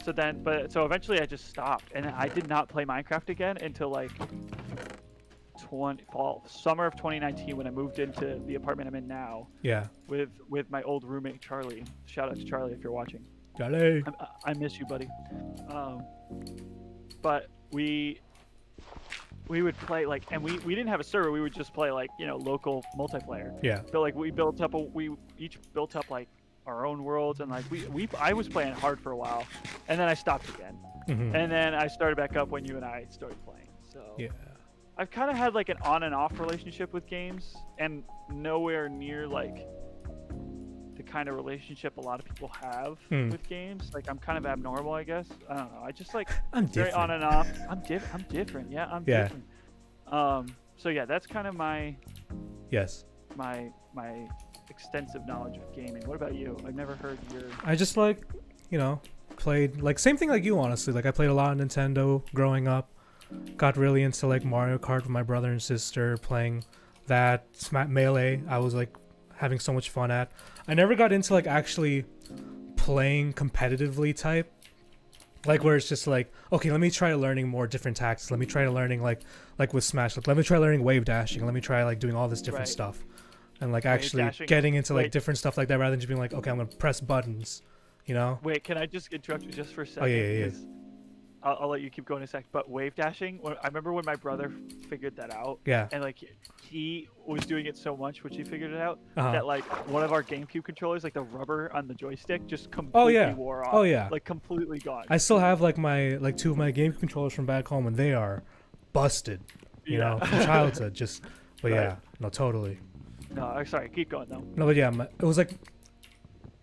so eventually I just stopped, and I did not play Minecraft again until like summer of 2019 when I moved into the apartment I'm in now Yeah. with my old roommate Charlie. Shout out to Charlie if you're watching. Charlie. I miss you, buddy. But we would play like, and we didn't have a server. We would just play like, you know, local multiplayer. Yeah. So like we each built up like our own worlds, and like I was playing hard for a while, and then I stopped again, hmm and then I started back up when you and I started playing. So Yeah. I've kind of had like an on and off relationship with games, and nowhere near like the kind of relationship a lot of people have Hmm. with games. Like I'm kind of abnormal, I guess. I don't know. I just like I'm very on different. and off. I'm different. Yeah, I'm Yeah. different. So yeah, that's kind of my Yes. my extensive knowledge of gaming. What about you? I've never heard your. I just like, played like same thing like you honestly. Like I played a lot of Nintendo growing up. Got really into like Mario Kart with my brother and sister playing that. Melee. I was like having so much fun at. I never got into like actually playing competitively type. Like where it's just like, okay, let me try learning more different tactics. Let me try learning like with Smash. Like, let me try learning wave dashing. Let me try like doing all this different Right. stuff. And like Wave actually dashing. getting into like Wait. different stuff like that rather than just being like, okay, I'm gonna press buttons. Wait, can I just interrupt you just for a second? Oh, yeah. Because I'll let you keep going in a sec. But wave dashing, I remember when my brother figured that out, Yeah. and like he was doing it so much when he figured it out Uh-huh. that like one of our GameCube controllers, like the rubber on the joystick, just completely yeah. wore off. Oh, yeah. Like completely gone. I still have like my like two of my game controllers from back home and they are busted. You Yeah. know, from childhood. Just but Right. yeah, no, totally. No, sorry. Keep going though. No, but yeah, it was like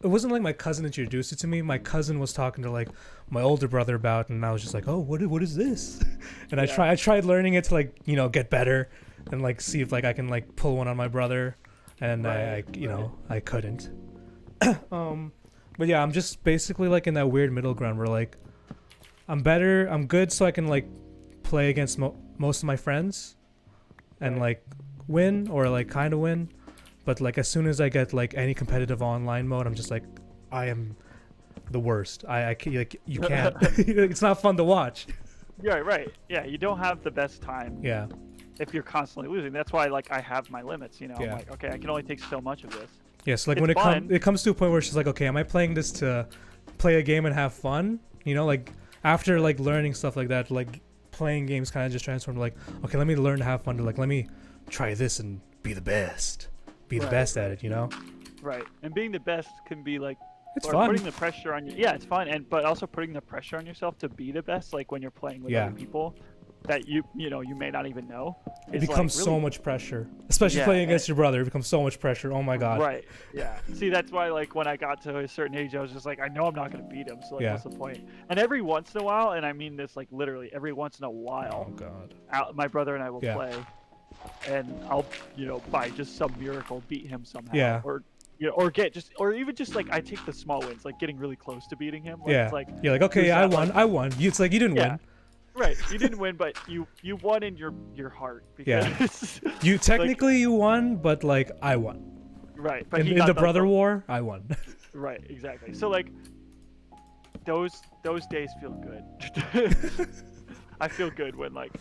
it wasn't like my cousin introduced it to me. My cousin was talking to like my older brother about, it, and I was just like, "Oh, what is this?" And Yeah. I tried learning it to like get better and like see if like I can like pull one on my brother, and Right, I couldn't. But yeah, I'm just basically like in that weird middle ground where like I'm good, so I can like play against most of my friends, and Right. like win or like kind of win. But like as soon as I get like any competitive online mode, I'm just like, I am the worst. I can't, like you can't. It's not fun to watch. Yeah, right. Yeah, you don't have the best time Yeah, if you're constantly losing. That's why like I have my limits. I'm Yeah. like, okay, I can only take so much of this. yeah. So like It's when fun. it comes to a point where it's just like, okay, am I playing this to play a game and have fun? Like after like learning stuff like that, like playing games kind of just transformed to like, okay, let me learn to have fun. To like, let me try this and be the best. Be the Right, best at it. Right. And being the best can be like It's or fun. putting the pressure on you. Yeah, it's fun, but also putting the pressure on yourself to be the best. Like when you're playing with Yeah. other people that you may not even know. It is, becomes like, so really- much pressure, especially Yeah, playing and- against your brother. It becomes so much pressure. Oh my god. Right. Yeah. See, that's why like when I got to a certain age, I was just like, I know I'm not gonna beat him. So like, Yeah. what's the point? And every once in a while, and I mean this like literally every once in a Oh while, god. my brother and I will Yeah. play, and I'll by just some miracle beat him somehow. Yeah. Or even just like I take the small wins, like getting really close to beating him. Like, Yeah. It's like You're like, okay, who's yeah, I that, won. like- I won. It's like you didn't Yeah. win. right, you didn't win, but you won in your heart. Yeah. Because, You technically you won, but like I won. right. But In he the got brother war, I won. Right, exactly. So like those days feel good. I feel good when like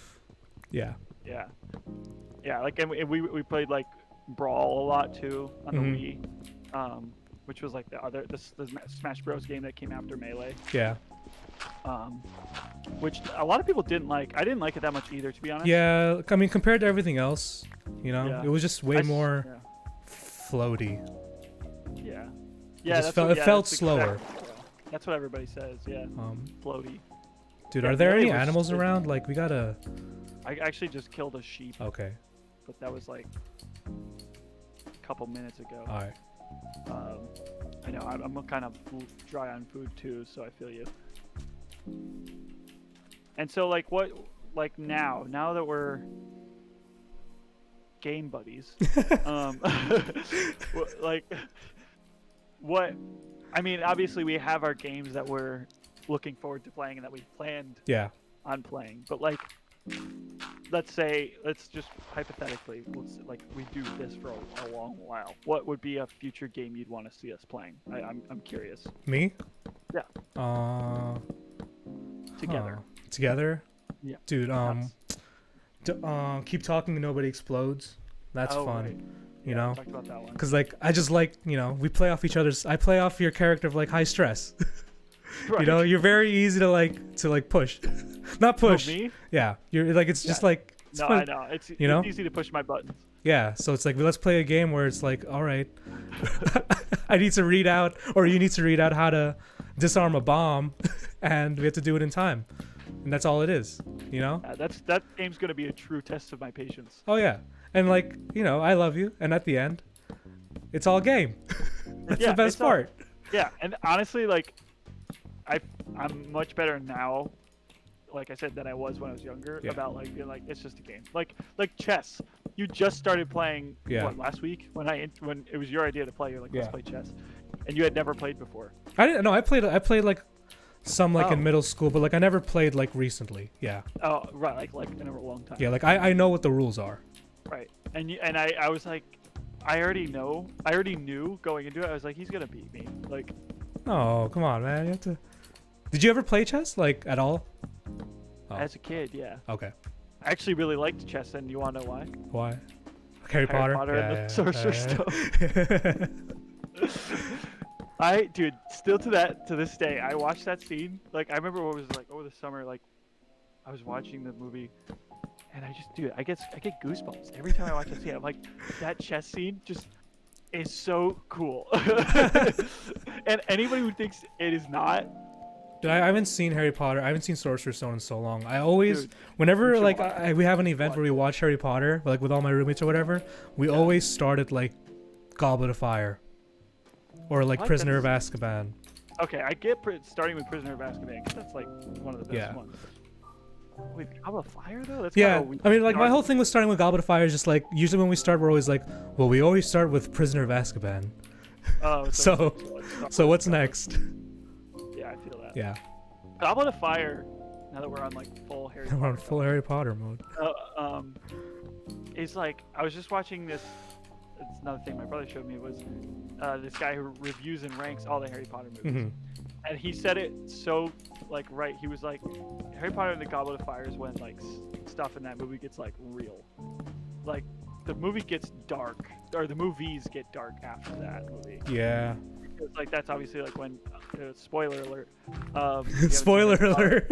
yeah. yeah like and we played like Brawl a lot too on the Mhm. Wii, which was like the Smash Bros game that came after Melee, Yeah. which a lot of people didn't like. I didn't like it that much either, to be honest. Yeah. I mean, compared to everything else, Yeah. it was just way I s- more Yeah, floaty. yeah. just felt- it felt slower. That's what everybody says. Yeah, floaty. Dude, Yeah, are there Melee any was- animals around? Like, we gotta. I actually just killed a sheep, Okay. but that was like a couple minutes ago. All right. I know I'm kind of dry on food too, so I feel you. And so like now that we're game buddies, like what? I mean, obviously we have our games that we're looking forward to playing and that we've planned Yeah. on playing, but like let's just hypothetically, like we do this for a long while. What would be a future game you'd want to see us playing? I'm curious. Me? Yeah. Together. Together? Yeah. Dude, Nuts. keep talking and nobody explodes. That's Oh, fun. right. You Yeah, know? we talked about that one. Cause like I just like we play off each other's. I play off your character of like high stress. Right. You know, you're very easy to like push, not Oh, push. me? Yeah, you're like it's just Yeah. like it's No, fun. I know. It's know? easy to push my buttons. Yeah, so it's like let's play a game where it's like, all right, I need to read out, or you need to read out how to disarm a bomb, and we have to do it in time, and that's all it is. You know? That game's gonna be a true test of my patience. Oh yeah, and like I love you, and at the end, it's all game. That's Yeah, the best it's all- part. Yeah, and honestly, like I'm much better now, like I said, than I was when I was younger. Yeah. About like being like it's just a game. Like chess. You just started playing what, last week when it was your idea to play. You're like, let's play chess, and you had never played before. I didn't know. I played like some like in Oh. middle school, but like I never played like recently. Yeah. Oh, right, like in a long time. Yeah, like I know what the rules are. Right, and I was like, I already knew going into it. I was like, he's gonna beat me. Like, Oh, come on, man. You have to. Did you ever play chess like at all? Oh. as a kid, yeah. Okay. I actually really liked chess, and you wanna know why? Why? Harry Potter. and the Sorcerer's Stone. Dude, still to this day, I watched that scene. Like, I remember what was like over the summer. Like, I was watching the movie, and I get goosebumps every time I watch that scene. I'm like, that chess scene just is so cool. And anybody who thinks it is not, Dude, I haven't seen Harry Potter. I haven't seen Sorcerer's Stone in so long. I always, Dude, whenever should like watch we have an event where we watch Harry Potter, like with all my roommates or whatever, we always start at like Goblet of Fire, or like What? Prisoner of Azkaban. okay, I get starting with Prisoner of Azkaban because that's like one of the best Yeah. ones. Wait, Goblet of Fire though? That's Yeah, kinda I mean, like my dark. whole thing with starting with Goblet of Fire is just like usually when we start, we're always like, well, we always start with Prisoner of Azkaban. Oh, So what's next? Yeah, I feel that. Yeah, Goblet of Fire. Now that we're on like full Harry we're on Potter, full Harry Potter mode. is like I was just watching this. It's another thing my brother showed me was this guy who reviews and ranks all the Harry Potter movies, Mhm. and he said it so like right. He was like, Harry Potter and the Goblet of Fire is when like stuff in that movie gets like real, like the movie gets dark, or the movies get dark after that movie. Yeah. It's like that's obviously like when spoiler alert. If you haven't seen Spoiler Harry Potter,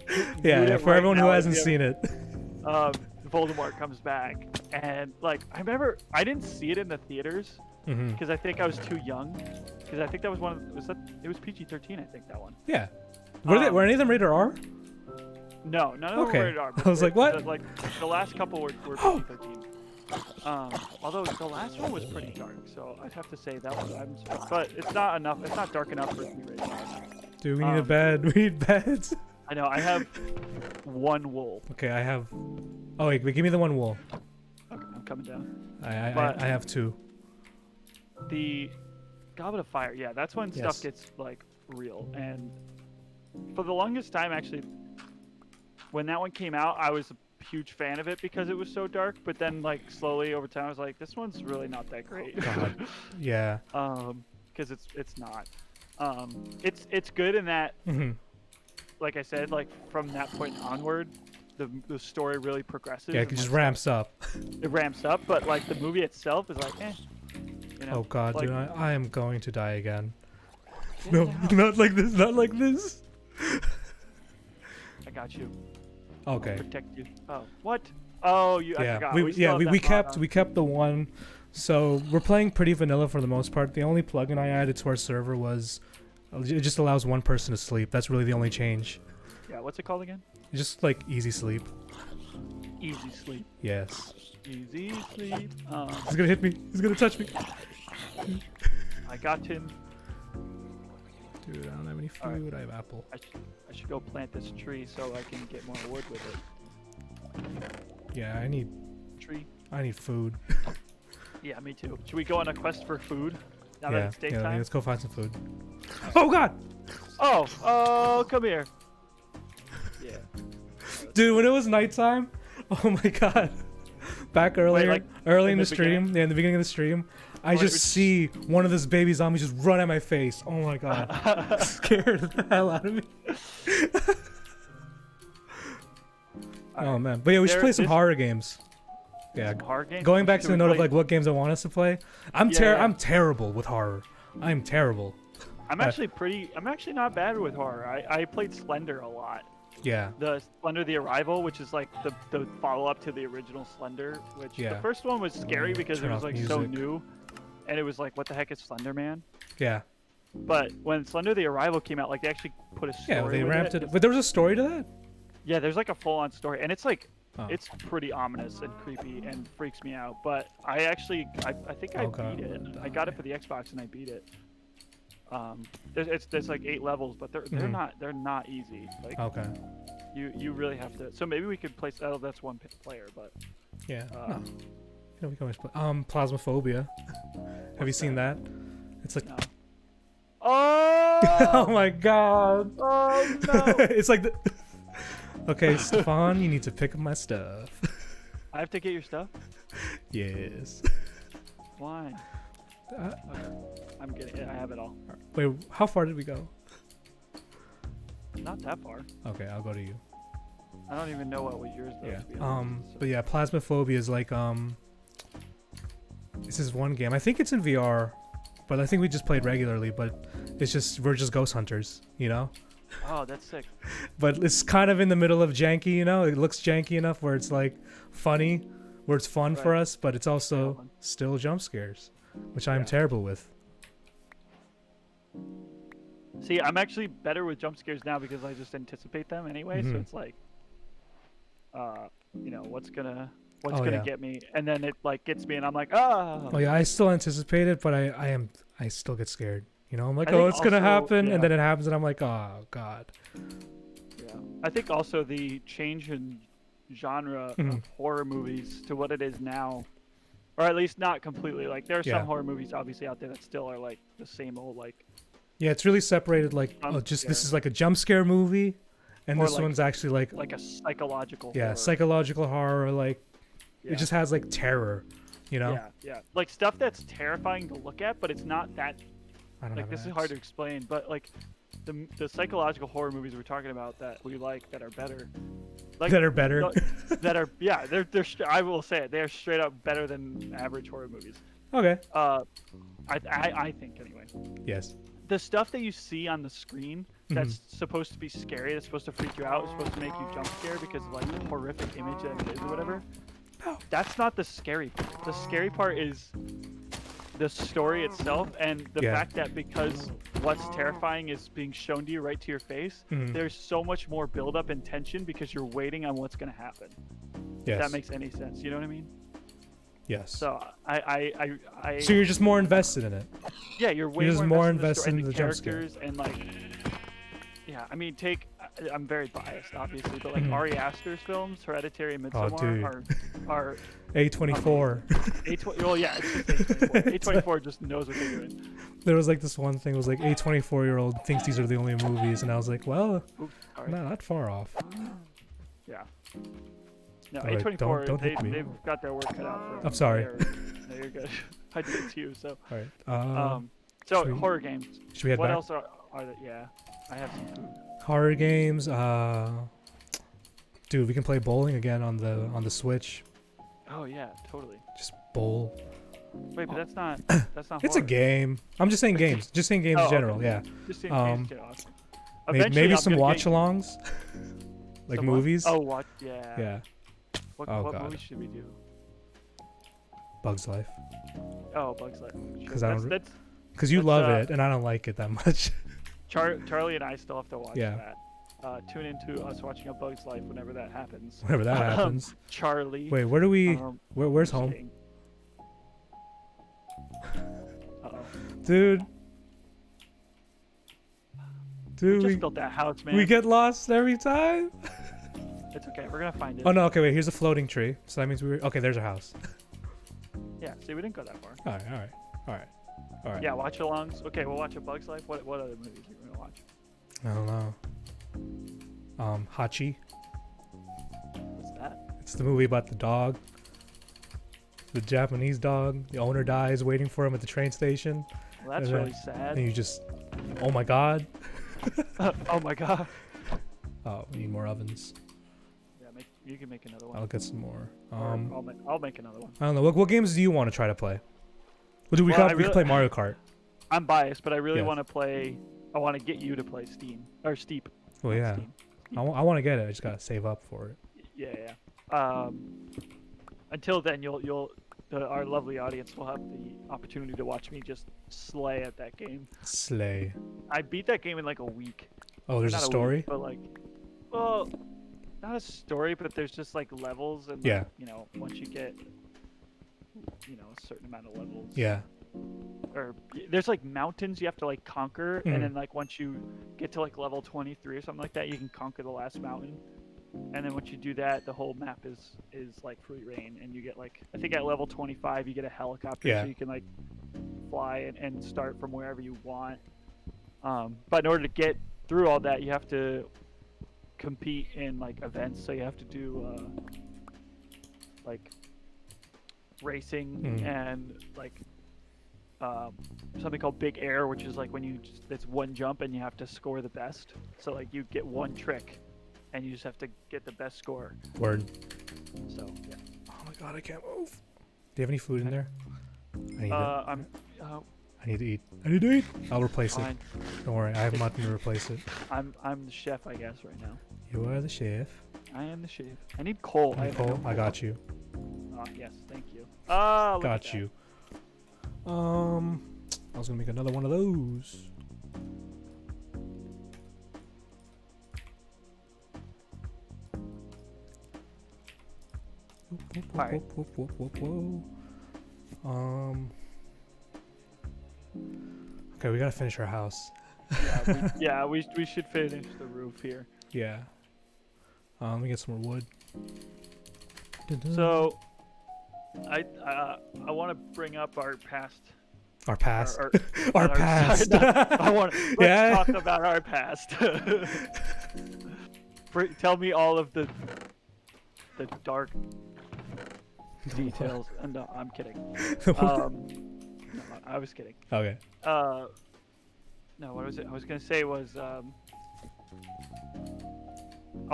alert. Yeah, for right everyone who now, hasn't if you seen it. Voldemort comes back, and like I remember I didn't see it in the theaters Hmm. because I think I was too young. Because I think that was it was PG-13, I think that one. Yeah. Were any of them rated R? No, none of them Okay. were rated R. I was like, what? Like the last couple were PG-13. Although the last one was pretty dark, so I'd have to say that one. But it's not enough. It's not dark enough for it to be rated R. Dude, we need a bed. We need beds. I know. I have one wool. Okay, I have. Oh wait, give me the one wool. Okay, I'm coming down. I have two. The Goblet of Fire, yeah, that's when Yes. stuff gets like real. And for the longest time, actually, when that one came out, I was a huge fan of it because it was so dark. But then, like slowly over time, I was like, this one's really not that great. God. Yeah. Because it's not. It's good in that, Hmm. like I said, like from that point onward, the story really progresses. Yeah, it and, just like, ramps up. It ramps up, but like the movie itself is like, you know, Oh God, like, dude, I am going to die again. get No, it out. not like this. Not like this. I got you. Okay. Protect you. Oh, what? Oh, I Yeah, forgot. we still have that mod on. we kept the one. So we're playing pretty vanilla for the most part. The only plugin I added to our server was it just allows one person to sleep. That's really the only change. Yeah, what's it called again? It's just like easy sleep. Easy sleep. Yes. Easy sleep. He's gonna hit me. He's gonna touch me. I got him. Dude, I don't have any food. Alright. I have apple. I should go plant this tree so I can get more wood with it. Yeah, I need Tree. food. Yeah, me too. Should we go on a quest for food? Now Yeah, that it's daytime. let's go find some food. Oh God, Oh, come here. Yeah. dude, when it was nighttime, oh my God. Back earlier, like, early in in the the stream, beginning? yeah, in the beginning of the stream, I Or it just was- see one of those baby zombies just run at my face. Oh my God, scared the hell out of me. Oh man, but yeah, we should play some horror games. Yeah, Some horror games? going back to Should the we note of play- like what games I want us to play. I'm Yeah. I'm terrible with horror. I'm terrible. I'm actually not bad with horror. I played Slender a lot. Yeah, The Slender the Arrival, which is like the follow-up to the original Slender, which Yeah. the first one was scary because it turn was off like so music. new, and it was like, what the heck is Slender Man? yeah, But when Slender the Arrival came out, like they actually put a story. yeah. They with ramped it. It's- But there was a story to that. Yeah, there's like a full-on story, and it's like Oh. it's pretty ominous and creepy and freaks me out. But I think I Oh, God. beat it. I got it for the Xbox and I beat it. There's like 8 levels, but they're Mhm. not easy. Like Okay. You really have to. So maybe we could play. Oh, that's one player, but Yeah. No. You know, we can always play. Plasmophobia. Have you seen that? It's like. no. Oh! Oh my god. Oh no! It's like the. Okay, Stefan, you need to pick up my stuff. I have to get your stuff. Yes. Why? Okay. I'm getting it. I have it all. Wait, how far did we go? Not that far. Okay, I'll go to you. I don't even know what was yours though. Yeah. To be honest, so- But yeah, Plasmophobia is like This is one game. I think it's in VR, but I think we just played regularly. But it's just we're just ghost hunters, you know. Oh, that's sick. But it's kind of in the middle of janky, you know. It looks janky enough where it's like funny, where it's fun for Right. us, but it's also fun. still jump scares, which I'm Yeah. terrible with. See, I'm actually better with jump scares now because I just anticipate them anyway. So Mhm. it's like, you know, what's gonna Oh, yeah. get me, and then it like gets me, and I'm like, ah. Oh yeah, I still anticipate it, but I still get scared. You know, I'm like, I oh, think it's gonna also- happen, yeah. and then it happens, and I'm like, oh god. Yeah. I think also the change in genre Mhm. of horror movies to what it is now, or at least not completely. Like there are Yeah. some horror movies obviously out there that still are like the same old like. Yeah, it's really separated. Like, oh, Jump just this scare. is like a jump scare movie, and Or this like- one's actually like a psychological. yeah, horror. psychological horror. Like Yeah. it just has like terror, you know. Yeah, yeah. Like stuff that's terrifying to look at, but it's not that. I don't Like have this is ads. hard to explain, but like the psychological horror movies we're talking about that we like that are better. Like that are better. that are yeah, they're I will say it, they are straight up better than average horror movies. Okay. I think anyway. Yes. The stuff that you see on the screen that's Mm-hmm. supposed to be scary, that's supposed to freak you out, is supposed to make you jump scare because of like the horrific image that it is or whatever. That's not the scary part. The scary part is the story itself and the Yeah. fact that because what's terrifying is being shown to you right to your face, Mhm. there's so much more build up and tension because you're waiting on what's gonna happen. If Yes. that makes any sense. You know what I mean? Yes. So I So you're just more invested in it. yeah, you're way just more more invested in invested in the the jump scare. characters and like yeah, I mean I'm very biased obviously, but like Mhm. Ari Aster's films, Hereditary and Oh, dude. Midsommar are A24. A20 well yeah, it's just A24. A24 just knows what they're doing. There was like this one thing. It was like a 24-year-old thinks these are the only movies, and I was like, well, Oops, sorry. not that far off. Yeah. No, Alright, A24 don't hit me. they've got their work cut out for them. I'm sorry. No, you're good. I did it to you, so All right. so should we- horror games. Should we head What back? else are there? Yeah. I have some food. Horror games. Dude, we can play bowling again on the Switch. Oh yeah, totally. Just bowl. Wait, but that's not It's a horror. game. I'm just saying games. Just saying games Oh, in general. okay. Yeah. Just in Um, case, you know. Maybe, Eventually, I'm some gonna get watch-alongs, like some what? movies. Oh, what? Yeah. Yeah. What, Oh, what God. movie should we do? Bugs Life. Oh, Bugs Life. Sure. 'Cause I don't That's Because you Let's, love it, and I don't like it that much. Charlie and I still have to watch Yeah. that. Tune into us watching A Bug's Life whenever that happens. Whenever that happens. Charlie. Wait, where do we? um, Where's just home? kidding. Uh-oh. Dude. We Dude, just we, built that house, man. we get lost every time. It's okay. We're gonna find it. Oh no, okay, wait. Here's a floating tree. So that means we were okay. There's our house. Yeah. See, we didn't go that far. All right, all right, all right, all right. Yeah. Watch alongs. Okay, we'll watch A Bug's Life. What other movies are we gonna watch? I don't know. Hachi. What's that? It's the movie about the dog. The Japanese dog. The owner dies waiting for him at the train station, Well, that's And really and sad. you just, oh my god. Oh my god. Oh, we need more ovens. Yeah. You can make another one. I'll get some more. Or I'll make another one. I don't know. What games do you want to try to play? Well, do we, Well, we I really- can play Mario Kart. I'm biased, but I really Yes. want to play. I want to get you to play Steep. Well, not yeah. Steam. I want to get it. I just gotta save up for it. Yeah. Until then, our lovely audience will have the opportunity to watch me just slay at that game. Slay. I beat that game in like a week. Oh, there's a Not story. week, but like, well, not a story, but there's just like levels and Yeah. like, once you get, a certain amount of levels. Yeah. Or there's like mountains you have to like conquer, Mhm. and then like once you get to like level 23 or something like that, you can conquer the last mountain. and then once you do that, the whole map is like free reign, and you get like, I think at level 25 you get a helicopter, Yeah. so you can like fly and start from wherever you want. But in order to get through all that, you have to compete in like events, so you have to do like racing and like something called Big Air, which is like when you just, it's one jump and you have to score the best. So like you get one trick and you just have to get the best score. Word. So yeah. Oh my god, I can't move. Do you have any food in there? I need to eat. I need to eat. I'll replace fine. it. Don't worry, I have nothing to replace it. I'm the chef, I guess, right now. You are the chef. I am the chef. I need coal. I have no Nicole, I got you. yes, thank you. Look at Got that. you. I was gonna make another one of those. Alright. Okay, we gotta finish our house. We should finish the roof here. Yeah. Let me get some more wood. So, I want to bring up our past. Our past. Our Our past. I want. Let's Yeah. talk about our past. Tell me all of the dark details. No, I'm kidding. No, I was kidding. Okay. No, what was it? I was gonna say was I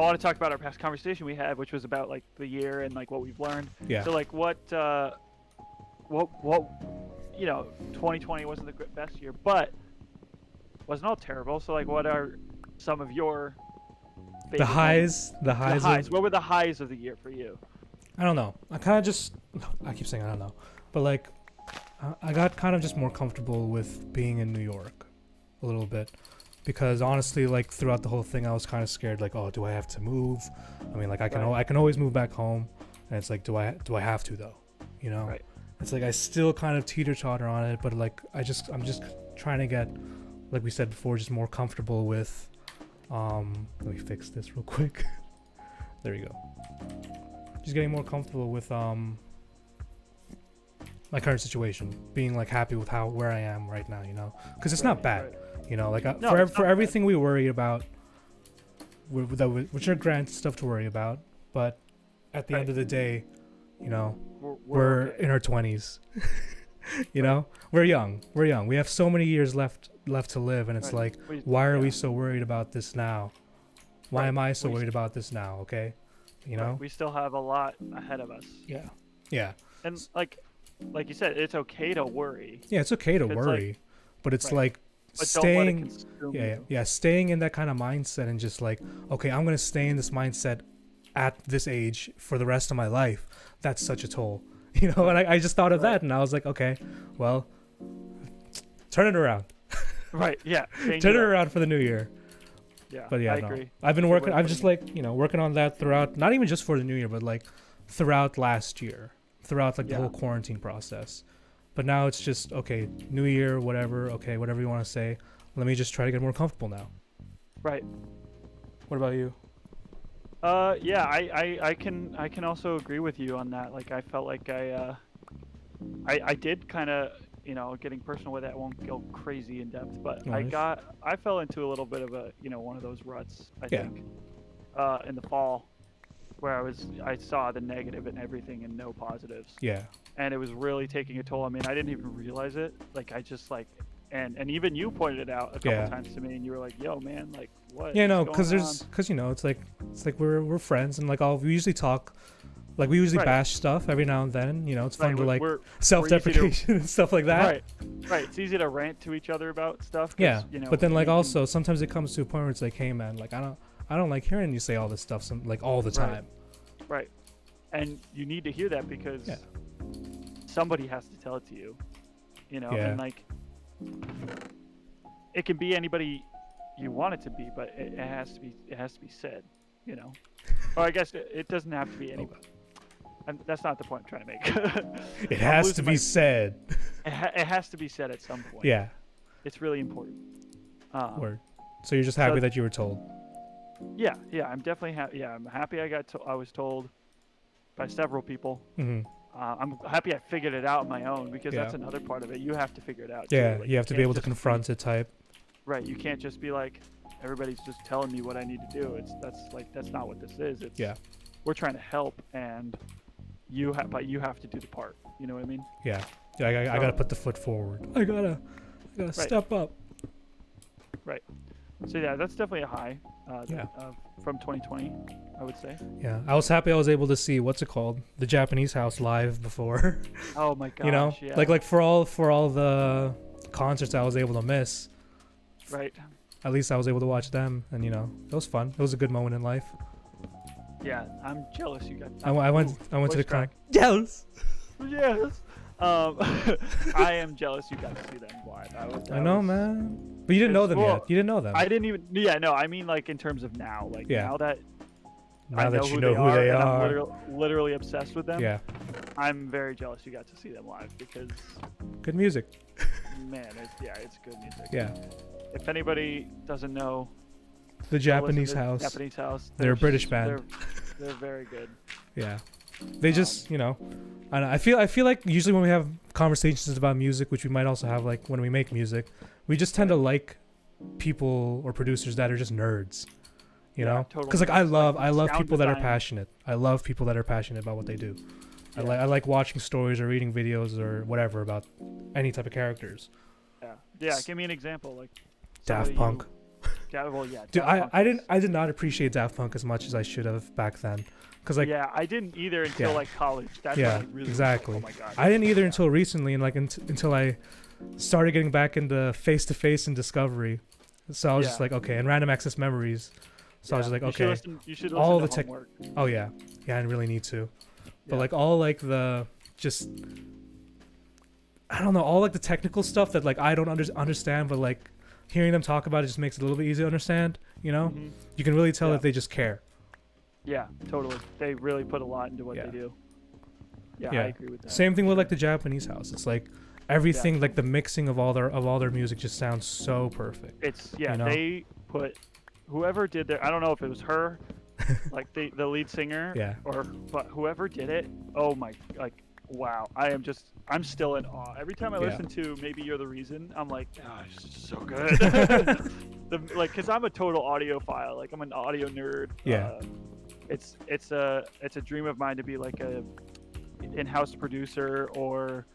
want to talk about our past conversation we had, which was about like the year and like what we've learned. Yeah. So like what 2020 wasn't the best year, but wasn't all terrible. So like, what are some of your The favorite highs. The highs. highs. What were the highs of the year for you? I don't know. I kind of just. I keep saying I don't know, but like, I got kind of just more comfortable with being in New York, a little bit, because honestly, like throughout the whole thing, I was kind of scared. Like, oh, do I have to move? I mean, like I can I can always move back home, and it's like, do I have to though? You know? Right. It's like I still kind of teeter-totter on it, but like I'm just trying to get, like we said before, just more comfortable with. Let me fix this real quick. There you go. Just getting more comfortable with my current situation, being like happy with where I am right now, you know, because it's not bad, you know, like for everything we worry about, which are grand stuff to worry about, but at the end of the day, you know, we're okay. in our 20s. You know, we're young. We have so many years left to live, and it's like, why are we so worried about this now? Why am I so worried about this now? Okay, you know, we still have a lot ahead of us. Yeah. And like you said, it's okay to worry. Yeah, it's okay to worry, but it's like But don't let it staying. consume you. Yeah, staying in that kind of mindset and just like, okay, I'm gonna stay in this mindset at this age for the rest of my life. That's such a toll, you know. And I just thought of that, and I was like, okay, well, turn it around. Right. Yeah. Turn it around for the new year. Yeah. But yeah, I no. agree. I've been Good working. way of I've just putting like, you know, working on that throughout. Not even just for the new year, but like throughout last year, throughout like the whole quarantine process. But now it's just okay. New year, whatever. Okay, whatever you want to say. Let me just try to get more comfortable now. Right. What about you? Yeah, I can also agree with you on that. Like I felt like I did kind of, you know, getting personal with it. I won't go crazy in depth, but Nice. I fell into a little bit of a, you know, one of those ruts, I Yeah. think, in the fall, where I saw the negative in everything and no positives, Yeah. and it was really taking a toll. I mean, I didn't even realize it. Like I just like, and even you pointed it out a couple times to me, and you were like, "Yo, man, like what?" Yeah, is no, going because you know, it's like we're friends, and like we usually talk, like we usually bash stuff every now and then. You know, it's fun to like self-deprecation and stuff like that. Right. It's easy to rant to each other about stuff. Yeah, you know, but then like we can- also sometimes it comes to a point where it's like, hey man, like I don't like hearing you say all this stuff like all the time. Right. And you need to hear that because somebody has to tell it to you. You know, and like it can be anybody you want it to be, but it has to be said, you know. Or I guess it doesn't have to be anybody. That's not the point I'm trying to make. It has to be said. It has to be said at some point. Yeah. It's really important. Word. So you're just happy that you were told. Yeah, I'm definitely happy. Yeah, I'm happy. I was told by several people. Hmm. I'm happy I figured it out on my own because Yeah. that's another part of it. You have to figure it out too. Yeah, Like you have to be can't able to just be- confront it type. Right. You can't just be like, everybody's just telling me what I need to do. That's not what this is. It's Yeah. we're trying to help, and but you have to do the part. You know what I mean? Yeah. Yeah, I So- gotta put the foot forward. I gotta step up. Right. So yeah, that's definitely a high. Yeah. From 2020, I would say. Yeah, I was happy I was able to see what's it called, the Japanese house live before. Oh my gosh. You know, Yeah. like for all the concerts I was able to miss, Right. at least I was able to watch them, and you know, it was fun. It was a good moment in life. Yeah, I'm jealous you got. I went to voice the con. crack. Jealous. Yes. I am jealous you got to see them live. I know, man. But you didn't know them well, yet. You didn't know them. I didn't even. Yeah, no. I mean, like in terms of now, like Yeah. now that now I that know you who know they who are, they and are. I'm literally obsessed with them. Yeah, I'm very jealous you got to see them live because, good music. man, it's good music. Yeah, If anybody doesn't know, the go listen Japanese to house. Japanese House. They're a British s- band. They're very good. Yeah, they just, you know, I don't know, I feel like usually when we have conversations about music, which we might also have like when we make music, we just tend to like people or producers that are just nerds. You Yeah, know, total because like nerds. I love sound people that are design. passionate. I love people that are passionate about what they do. Yeah. I like watching stories or reading videos or whatever about any type of characters. Yeah. Give me an example, like Daft somebody Punk. Well, yeah. Dude, Daft Punk I is- did not appreciate Daft Punk as much as I should have back then. Cause like yeah, I didn't either until Yeah. like college. That's Yeah, when I really exactly. Was like, oh my god. I didn't either Yeah. until recently, and like until I started getting back into face to face and Discovery. So I was just Yeah. like, okay, and Random Access Memories. So I was just like, You should okay, You should listen all to the tech- Homework. oh yeah, I really need to. But Yeah. like all like the just, I don't know, all like the technical stuff that like I don't understand, but like hearing them talk about it just makes it a little bit easier to understand. You know, Mhm. you can really tell Yeah. that they just care. Yeah, totally. They really put a lot into what Yeah. they do. Yeah, Yeah. I agree with that. Same thing with Sure. like the Japanese house. It's like everything, like the mixing of all their music just sounds so perfect. It's yeah. you know? They put whoever did their. I don't know if it was her, like the lead singer. Yeah. But whoever did it. Oh my! Like wow! I'm still in awe. Every time I Yeah. listen to Maybe You're the Reason, I'm like, oh, it's just so good. Cause I'm a total audiophile. Like I'm an audio nerd. Yeah. It's a dream of mine to be like a in-house producer or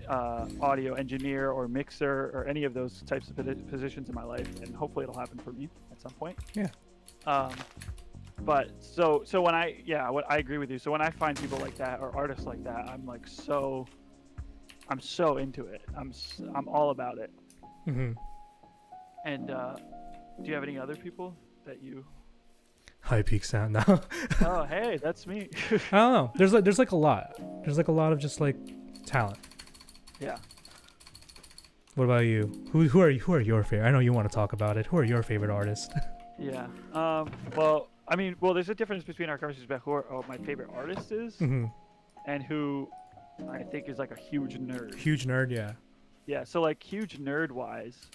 audio engineer or mixer or any of those types of positions in my life, and hopefully it'll happen for me at some point. Yeah. But so when I agree with you. So when I find people like that or artists like that, I'm so into it. I'm all about it. Mm-hmm. And do you have any other people that you? High Peak Sound now. Oh, hey, that's me. I don't know. There's like a lot. There's like a lot of just like talent. Yeah. What about you? Who are your favorite? I know you want to talk about it. Who are your favorite artists? Yeah. Well, there's a difference between our conversations about who my favorite artist is Mm-hmm. and who I think is like a huge nerd. Huge nerd, yeah. Yeah. So like huge nerd wise,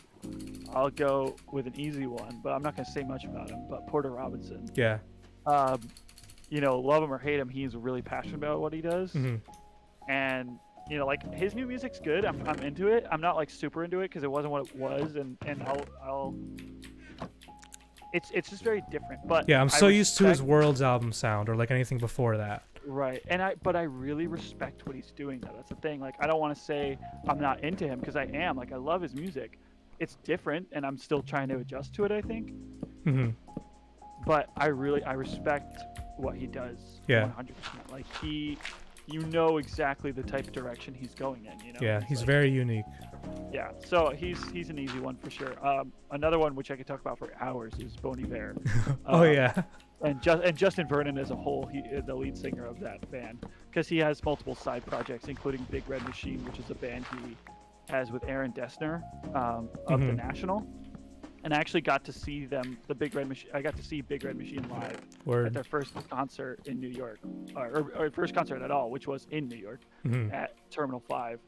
I'll go with an easy one, but I'm not gonna say much about him. But Porter Robinson. Yeah. Love him or hate him, he's really passionate about what he does, Mm-hmm. and like his new music's good. I'm into it. I'm not like super into it because it wasn't what it was, and I'll. It's just very different. But Yeah, I'm I so used to his respect- World's album sound or like anything before that. Right, but I really respect what he's doing though. That's the thing. Like I don't want to say I'm not into him because I am. Like I love his music. It's different, and I'm still trying to adjust to it. I think, Mm-hmm. but I respect what he does. Yeah. 100%. Like you know exactly the type of direction he's going in. Yeah, It's he's like- very unique. Yeah, so he's an easy one for sure. Another one which I could talk about for hours is Bon Iver. Oh yeah. And Justin Vernon as a whole, he is the lead singer of that band because he has multiple side projects, including Big Red Machine, which is a band he has with Aaron Dessner of the Mhm. National. And I actually got to see them, the Big Red Machine. I got to see Big Red Machine live at Word. their first concert in New York, or first concert at all, which was in New York Mm-hmm. at Terminal 5.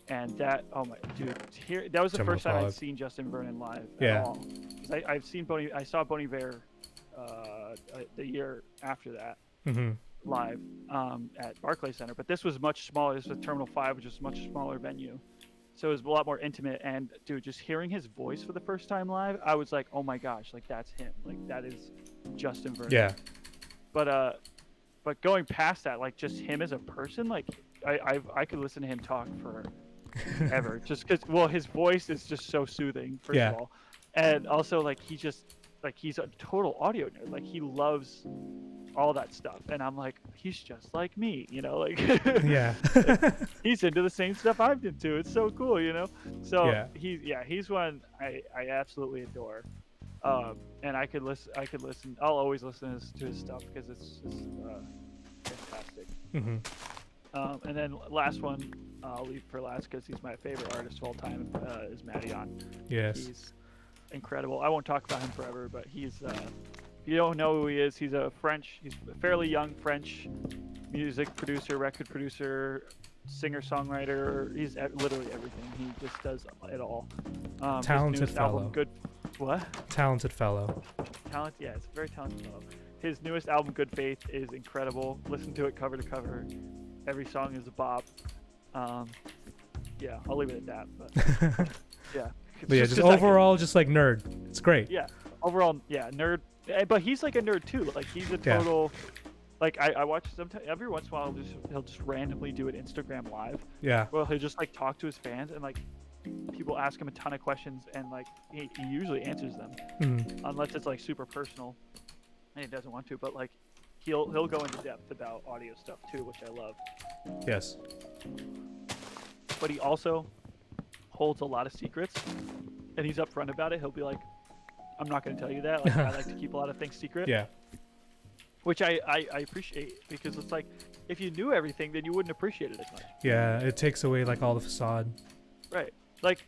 And that, oh my dude, that was the Terminal first time 5. I'd seen Justin Vernon live Yeah. at all. 'cause I saw Bon Iver the year after that Mm-hmm. live at Barclays Center, but this was much smaller. This was Terminal 5, which is a much smaller venue. So it was a lot more intimate, and dude, just hearing his voice for the first time live, I was like, oh my gosh, like that's him. Like that is Justin Vernon. Yeah. But going past that, like just him as a person, like I could listen to him talk for ever, just because, well, his voice is just so soothing, first Yeah. of all, and also like he's a total audio nerd. Like he loves all that stuff, and I'm like, he's just like me, you know, like Yeah. he's into the same stuff I'm into. It's so cool, you know. So Yeah. he's one I absolutely adore. And I could listen. I'll always listen to his stuff because it's fantastic. Mm-hmm. And then last one I'll leave for last because he's my favorite artist of all time, is Madeon. Yes. He's incredible. I won't talk about him forever, but he's if you don't know who he is, he's a fairly young French music producer, record producer, singer-songwriter. He's literally everything. He just does it all. His Talented newest album, fellow. Good. What? Talented fellow. Yeah, it's a very talented fellow. His newest album, Good Faith, is incredible. Listen to it cover to cover. Every song is a bop. Yeah, I'll leave it at that. But yeah. But yeah, just overall, just like nerd. It's great. Yeah, overall, yeah, nerd. But he's like a nerd too. Like he's a total. Like I watch sometimes every once in a while he'll just randomly do an Instagram live. Yeah. Well, he'll just like talk to his fans and like people ask him a ton of questions and like he usually answers them, unless it's like super personal and he doesn't want to. But like he'll go into depth about audio stuff too, which I love. Yes. But he also holds a lot of secrets, and he's upfront about it. He'll be like, "I'm not going to tell you that. Like I like to keep a lot of things secret." Yeah. Which I appreciate, because it's like if you knew everything, then you wouldn't appreciate it as much. Yeah, it takes away like all the facade. Right. Like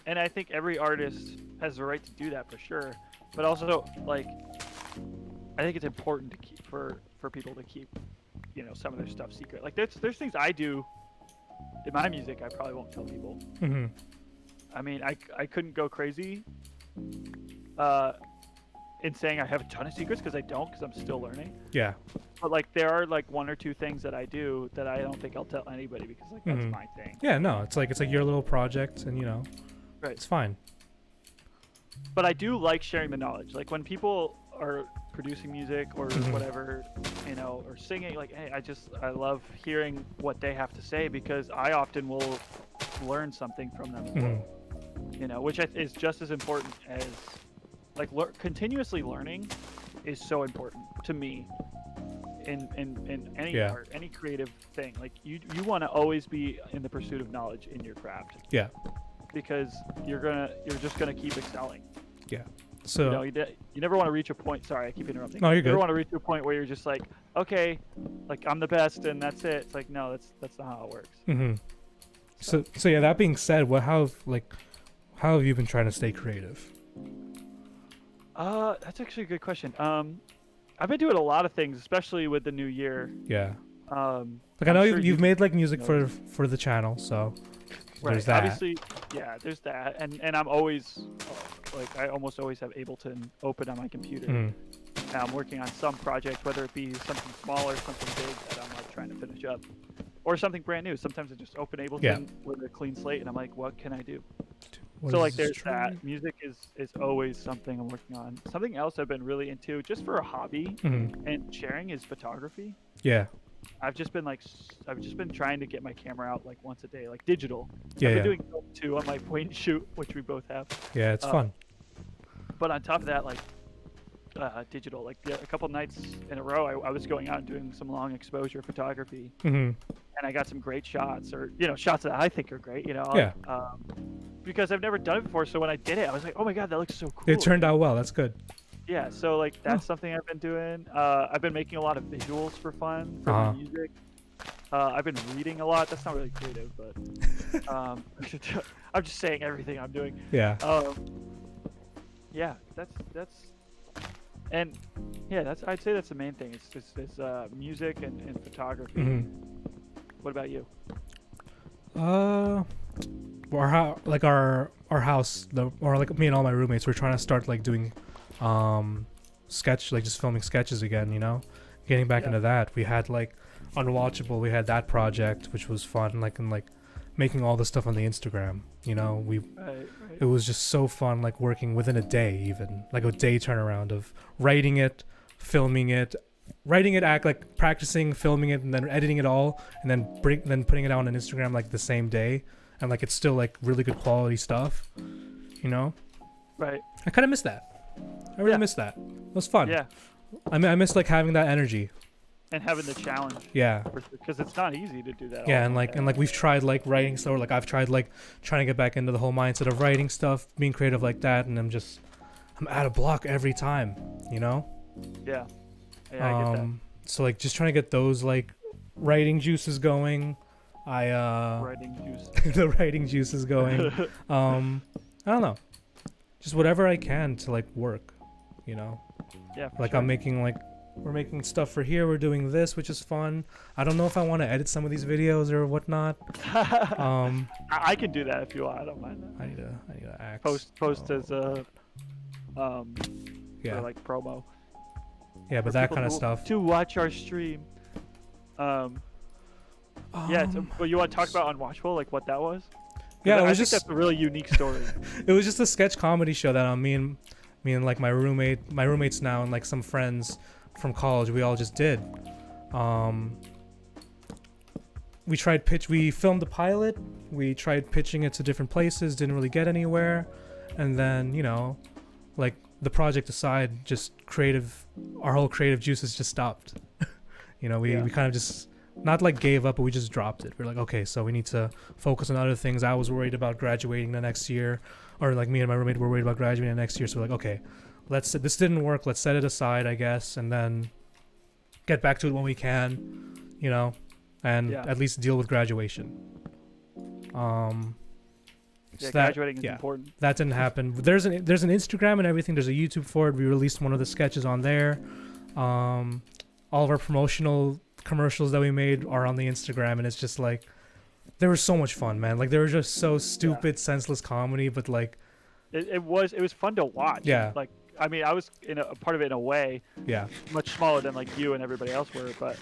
and I think every artist has the right to do that for sure. But also, like, I think it's important to keep for people to keep, you know, some of their stuff secret. Like there's things I do in my music I probably won't tell people. Mm-hmm. I mean, I couldn't go crazy in saying I have a ton of secrets, because I don't, because I'm still learning. Yeah. But like there are like one or two things that I do that I don't think I'll tell anybody, because like that's my thing. Yeah, no, it's like your little project, and you know, right. It's fine. But I do like sharing the knowledge. Like when people are producing music or whatever, you know, or singing, like, hey, I love hearing what they have to say, because I often will learn something from them as well. You know, which is just as important as like continuously learning is so important to me in any art, any creative thing. Like you want to always be in the pursuit of knowledge in your craft. Yeah. Because you're just gonna keep excelling. Yeah. So you never want to reach a point. Sorry, I keep interrupting. No, you're good. You never want to reach a point where you're just like, okay, like I'm the best and that's it. It's like, no, that's not how it works. So yeah. That being said, how have you been trying to stay creative? That's actually a good question. I've been doing a lot of things, especially with the new year. Yeah. Like I know you've made like music for the channel, so there's that. Obviously, yeah, there's that, and I'm always like I almost always have Ableton open on my computer. And I'm working on some project, whether it be something small or something big that I'm like trying to finish up, or something brand new. Sometimes I just open Ableton with a clean slate, and I'm like, what can I do? So like there's that. Music is always something I'm working on. Something else I've been really into, just for a hobby and sharing, is photography. Yeah. I've just been trying to get my camera out like once a day, like digital. Yeah. I've been doing film too on my point and shoot, which we both have. Yeah, it's fun. But on top of that, like digital, like a couple nights in a row, I was going out and doing some long exposure photography, and I got some great shots, or shots that I think are great. Because I've never done it before, so when I did it, I was like, oh my god, that looks so cool. It turned out well. That's good. Yeah, so like that's something I've been doing. I've been making a lot of visuals for fun for my music. I've been reading a lot. That's not really creative, but I'm just saying everything I'm doing. Yeah. Yeah, I'd say that's the main thing. It's just music and photography. What about you? Well, like our house, or like me and all my roommates, we're trying to start like doing sketch, like just filming sketches again, you know, getting back Yeah. into that. We had like Unwatchable, we had that project, which was fun, like, and like making all the stuff on the Instagram, you know. Right. It was just so fun, like working within a day, even like a day turnaround of writing it, filming it, like practicing, filming it, and then editing it all, and then putting it out on Instagram like the same day, and like it's still like really good quality stuff, you know. Right. I kind of miss that. I really Yeah. miss that. It was fun. Yeah. I mean, I miss like having that energy. And having the challenge, Yeah. because it's not easy to do that. all Yeah, the and like time. we've tried like writing stuff, or like I've tried like trying to get back into the whole mindset of writing stuff, being creative like that, and I'm out of block every time, you know. Yeah. Yeah, I get that. So like just trying to get those like writing juices going. Writing juice. The writing juices going. I don't know, just whatever I can to like work, you know. Yeah. For Like sure. I'm making like we're making stuff for here. We're doing this, which is fun. I don't know if I want to edit some of these videos or whatnot. I can do that if you want. I don't mind that. I need to axe. Post Oh, as a yeah, for like promo. yeah, for but that people kind of to- stuff. to watch our stream. Yeah. So, but you want to talk about Unwatchable, like what that was? 'Cause Yeah, it I was think just that's a really unique story. it was just a sketch comedy show that me and like my roommates now, and like some friends from college, we all just did. We filmed the pilot, we tried pitching it to different places, didn't really get anywhere, and then, you know, like the project aside, just our whole creative juices just stopped. You know, we kind of just not like gave up, but we just dropped it. We're like, okay, so we need to focus on other things. I was worried about graduating the next year, or like me and my roommate were worried about graduating the next year. So we're like, okay, this didn't work. Let's set it aside, I guess, and then get back to it when we can, you know, and Yeah. at least deal with graduation. Yeah, So graduating is yeah, important. that didn't happen. There's an Instagram and everything. There's a YouTube for it. We released one of the sketches on there. All of our promotional commercials that we made are on the Instagram, and it's just like they were so much fun, man. Like they were just so stupid, senseless comedy, but like It was fun to watch. Yeah. Like I mean, I was in a part of it in a way, yeah, much smaller than like you and everybody else were, but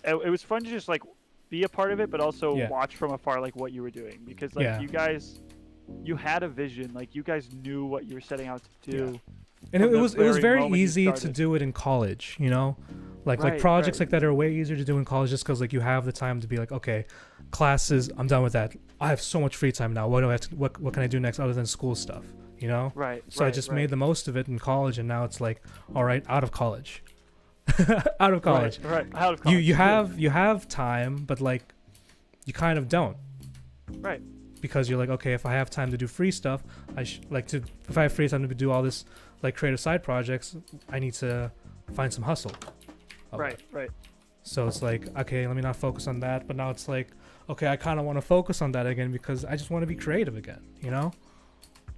it was fun to just like be a part of it, but also Yeah. watch from afar like what you were doing, because like Yeah. you had a vision, like you guys knew what you were setting out to do. and From it the was very very moment you easy to started. do it in college, you know. Like Right, projects right. like that are way easier to do in college, just because like you have the time to be like, okay, classes, I'm done with that. I have so much free time now. What do I have to, what can I do next other than school stuff, you know? Right. So I just made the most of it in college, and now it's like, all right, out of college. Out of college. Right. Out of college. You have time, but like you kind of don't, Right. because you're like, okay, if I have time to do free stuff, if I have free time to do all this like creative side projects, I need to find some hustle. of Right. it. Right. So it's like, okay, let me not focus on that. But now it's like, okay, I kind of want to focus on that again because I just want to be creative again, you know?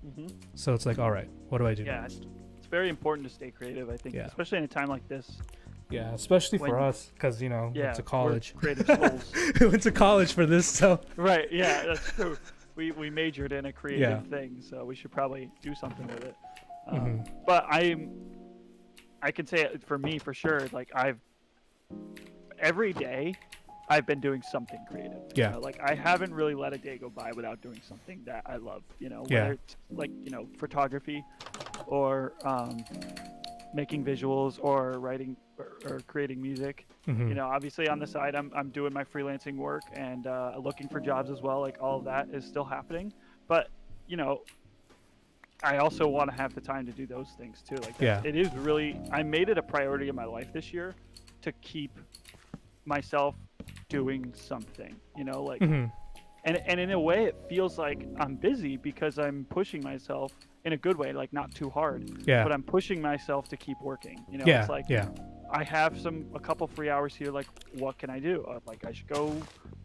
hmm So it's like, all right, what do I do Yeah. next? It's very important to stay creative, I think, Yeah. especially in a time like this. Yeah, especially for When- us, because, you know, Yeah. went to we're college. creative souls. Went to college for this, so. Right. Yeah, that's true. We majored in a creative Yeah. thing, so we should probably do something with it. Mhm. But I can say it for me for sure. Like every day, I've been doing something creative. you Yeah. know, like I haven't really let a day go by without doing something that I love. You know, Yeah. whether it's like photography, or making visuals, or writing or creating music. Mhm. You know, obviously on the side, I'm doing my freelancing work and looking for jobs as well. Like all of that is still happening, but I also want to have the time to do those things too. Like Yeah. it is really, I made it a priority in my life this year to keep myself doing something. Like, Mhm. and in a way, it feels like I'm busy because I'm pushing myself in a good way, like not too hard, Yeah. but I'm pushing myself to keep working. Yeah. It's like, yeah. I have a couple free hours here. Like, what can I do? Like, I should go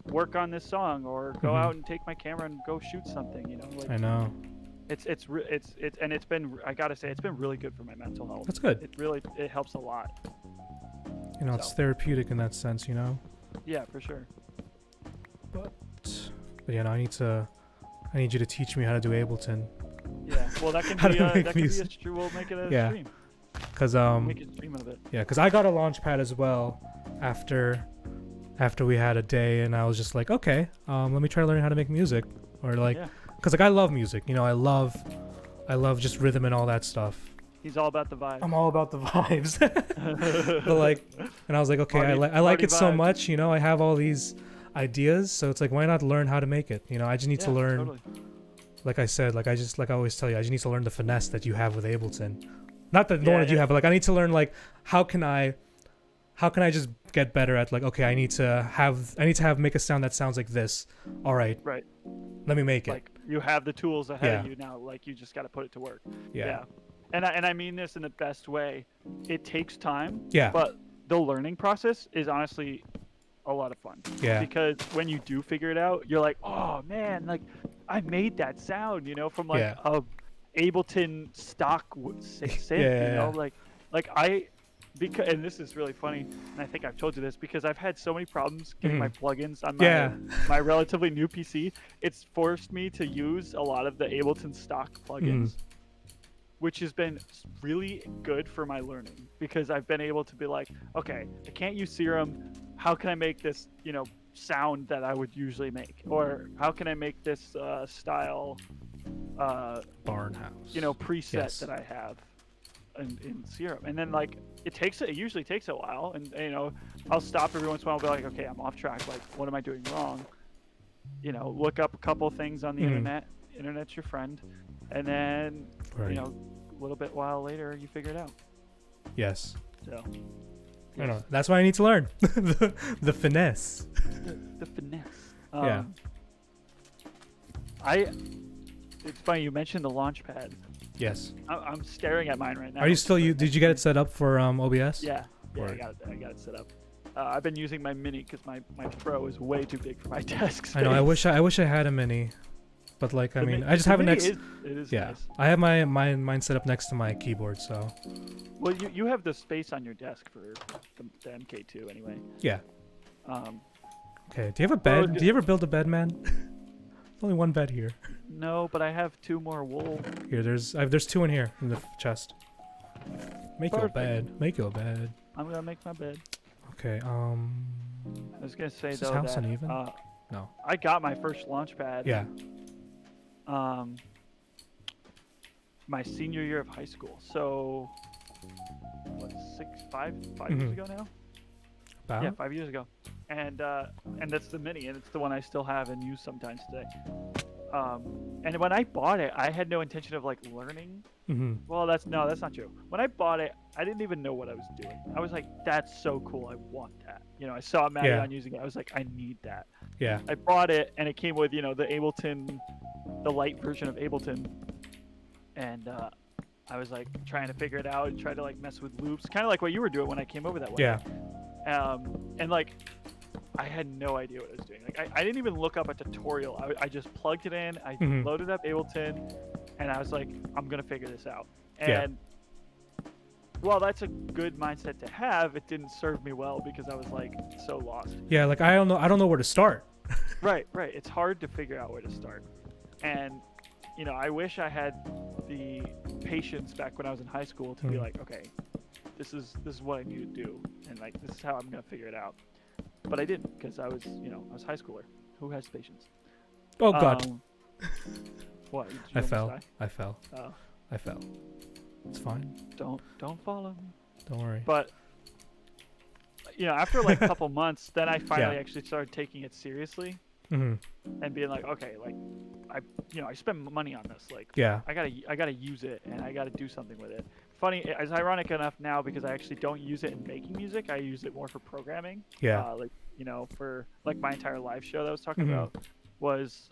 work on this song, or go Mhm. out and take my camera and go shoot something. Like I know. it's been, I gotta say, it's been really good for my mental health. That's good. It helps a lot. You know, it's So. therapeutic in that sense, you know? Yeah, for sure. But yeah, no, I I need you to teach me how to do Ableton. Yeah. Well, that can How be to that make can be a music. we'll make it a Yeah. stream. Cause Make a stream of it. yeah, cause I got a Launchpad as well after we had a day, and I was just like, okay, let me try learning how to make music, or like, Yeah. cause like I love music, you know, I love just rhythm and all that stuff. He's all about the vibe. I'm all about the vibes. But like, and I was like, okay, I like Party it so vibes. much, you know, I have all these ideas, so it's like, why not learn how to make it? You know, I just need to Yeah, learn. Totally. Like I said, like I always tell you, I just need to learn the finesse that you have with Ableton. Not the one that you Yeah. have, but like I need to learn like how can I just get better at like, okay, I need to have make a sound that sounds like this. All right. Right. Let me make it. Like you have the tools ahead of Yeah. you now. Like you just got to put it to work. Yeah. And I mean this in the best way. It takes time, Yeah. but the learning process is honestly a lot of fun. Yeah. Because when you do figure it out, you're like, oh man, like I made that sound, you know, from like Yeah. a Ableton stock synth, Yeah, you know, yeah. like I. Because, and this is really funny, and I think I've told you this, because I've had so many problems getting my plugins on my, Yeah. my relatively new PC. It's forced me to use a lot of the Ableton stock plugins, which has been really good for my learning, because I've been able to be like, okay, I can't use Serum. How can I make this, you know, sound that I would usually make? Or how can I make this style, Barnhouse. you know, preset Yes. that I have in Serum? And then like it usually takes a while, and you know, I'll stop every once in a while and be like, okay, I'm off track, like what am I doing wrong? You know, look up a couple things on the internet's your friend, and then Right. you know, a little bit while later you figure it out. Yes. So I know. That's why I need to learn the finesse. the finesse. Yeah. It's funny you mentioned the Launchpad. Yes. I'm staring at mine right now. Are you still did you get it set up for OBS? Yeah, I Word. got it set up. I've been using my mini because my Pro is way too big for my desk space. I know. I wish I had a mini, but like I The mean, mi- I just the have it mini next. It is Yeah, nice. I have mine set up next to my keyboard, so Well, you have the space on your desk for the MK2 anyway. yeah. Um, Okay. Do you have a Well, bed? Do you ever build a bed, man? There's only one bed here. no, but I have 2 more wool. Here, there's 2 in here in the chest. Make your Perfect. bed. Make your bed. I'm gonna make my bed. Okay. I was gonna say Is this though house that uneven? No. I got my first Launchpad. Yeah. My senior year of high school. So, what, 5 Mhm. years ago now? About? Yeah, 5 years ago. And that's the mini, and it's the one I still have and use sometimes today. And when I bought it, I had no intention of like learning. Mm-hmm. Well, that's not true. When I bought it, I didn't even know what I was doing. I was like, that's so cool. I want that. You know, I saw Maddie Yeah. on using it. I was like, I need that. Yeah. I bought it, and it came with, you know, the Ableton, the light version of Ableton. And I was like trying to figure it out and try to like mess with loops, kind of like what you were doing when I came over that way. Yeah. And like, I had no idea what I was doing. Like, I didn't even look up a tutorial. I just plugged it in. I Mhm. loaded up Ableton, and I was like, I'm gonna figure this out. Yeah. And well, that's a good mindset to have. It didn't serve me well because I was like so lost. Yeah. Like I don't know where to start. Right. It's hard to figure out where to start. And you know, I wish I had the patience back when I was in high school to be Mhm. like, okay, this is what I need to do, and like this is how I'm gonna figure it out. But I didn't, because I was high schooler. Who has patience? Oh God. What? Did you I almost fell. die? I fell. Oh, I fell. It's fine. don't follow me. Don't worry. But you know, after like a couple months, then I finally Yeah. actually started taking it seriously Mm-hmm. and being like, okay, like I spend money on this, like Yeah. I gotta use it, and I gotta do something with it. Funny, it's ironic enough now because I actually don't use it in making music. I use it more for programming. Yeah. Like, you know, for like my entire live show that I was talking Mhm. about was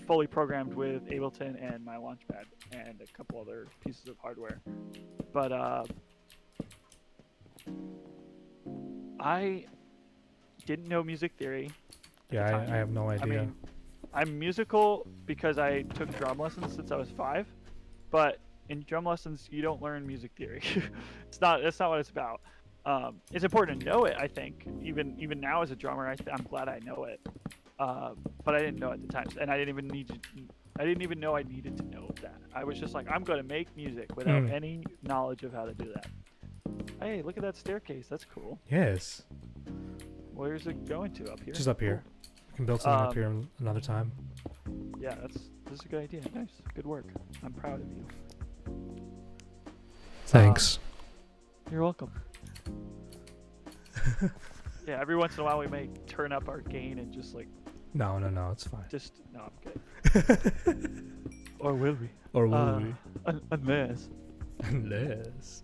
fully programmed with Ableton and my Launchpad and a couple other pieces of hardware. But I didn't know music theory. Yeah. time. I have no idea. I mean, I'm musical because I took drum lessons since I was 5, but in drum lessons you don't learn music theory. That's not what it's about. It's important to know it, I think. Even now as a drummer, I'm glad I know it. But I didn't know at the time, and I didn't even need to. I didn't even know I needed to know that. I was just like, I'm going to make music without any knowledge of how to do that. Hey, look at that staircase. That's cool. Yes. Where's it going to? Up here? Just up here. We can build something up here another time. Yeah, this is a good idea. Nice. Good work. I'm proud of you. Thanks. You're welcome. Yeah, every once in a while we may turn up our gain and just like No, it's fine. no, I'm kidding. Or will we? Or will we? Unless. Unless.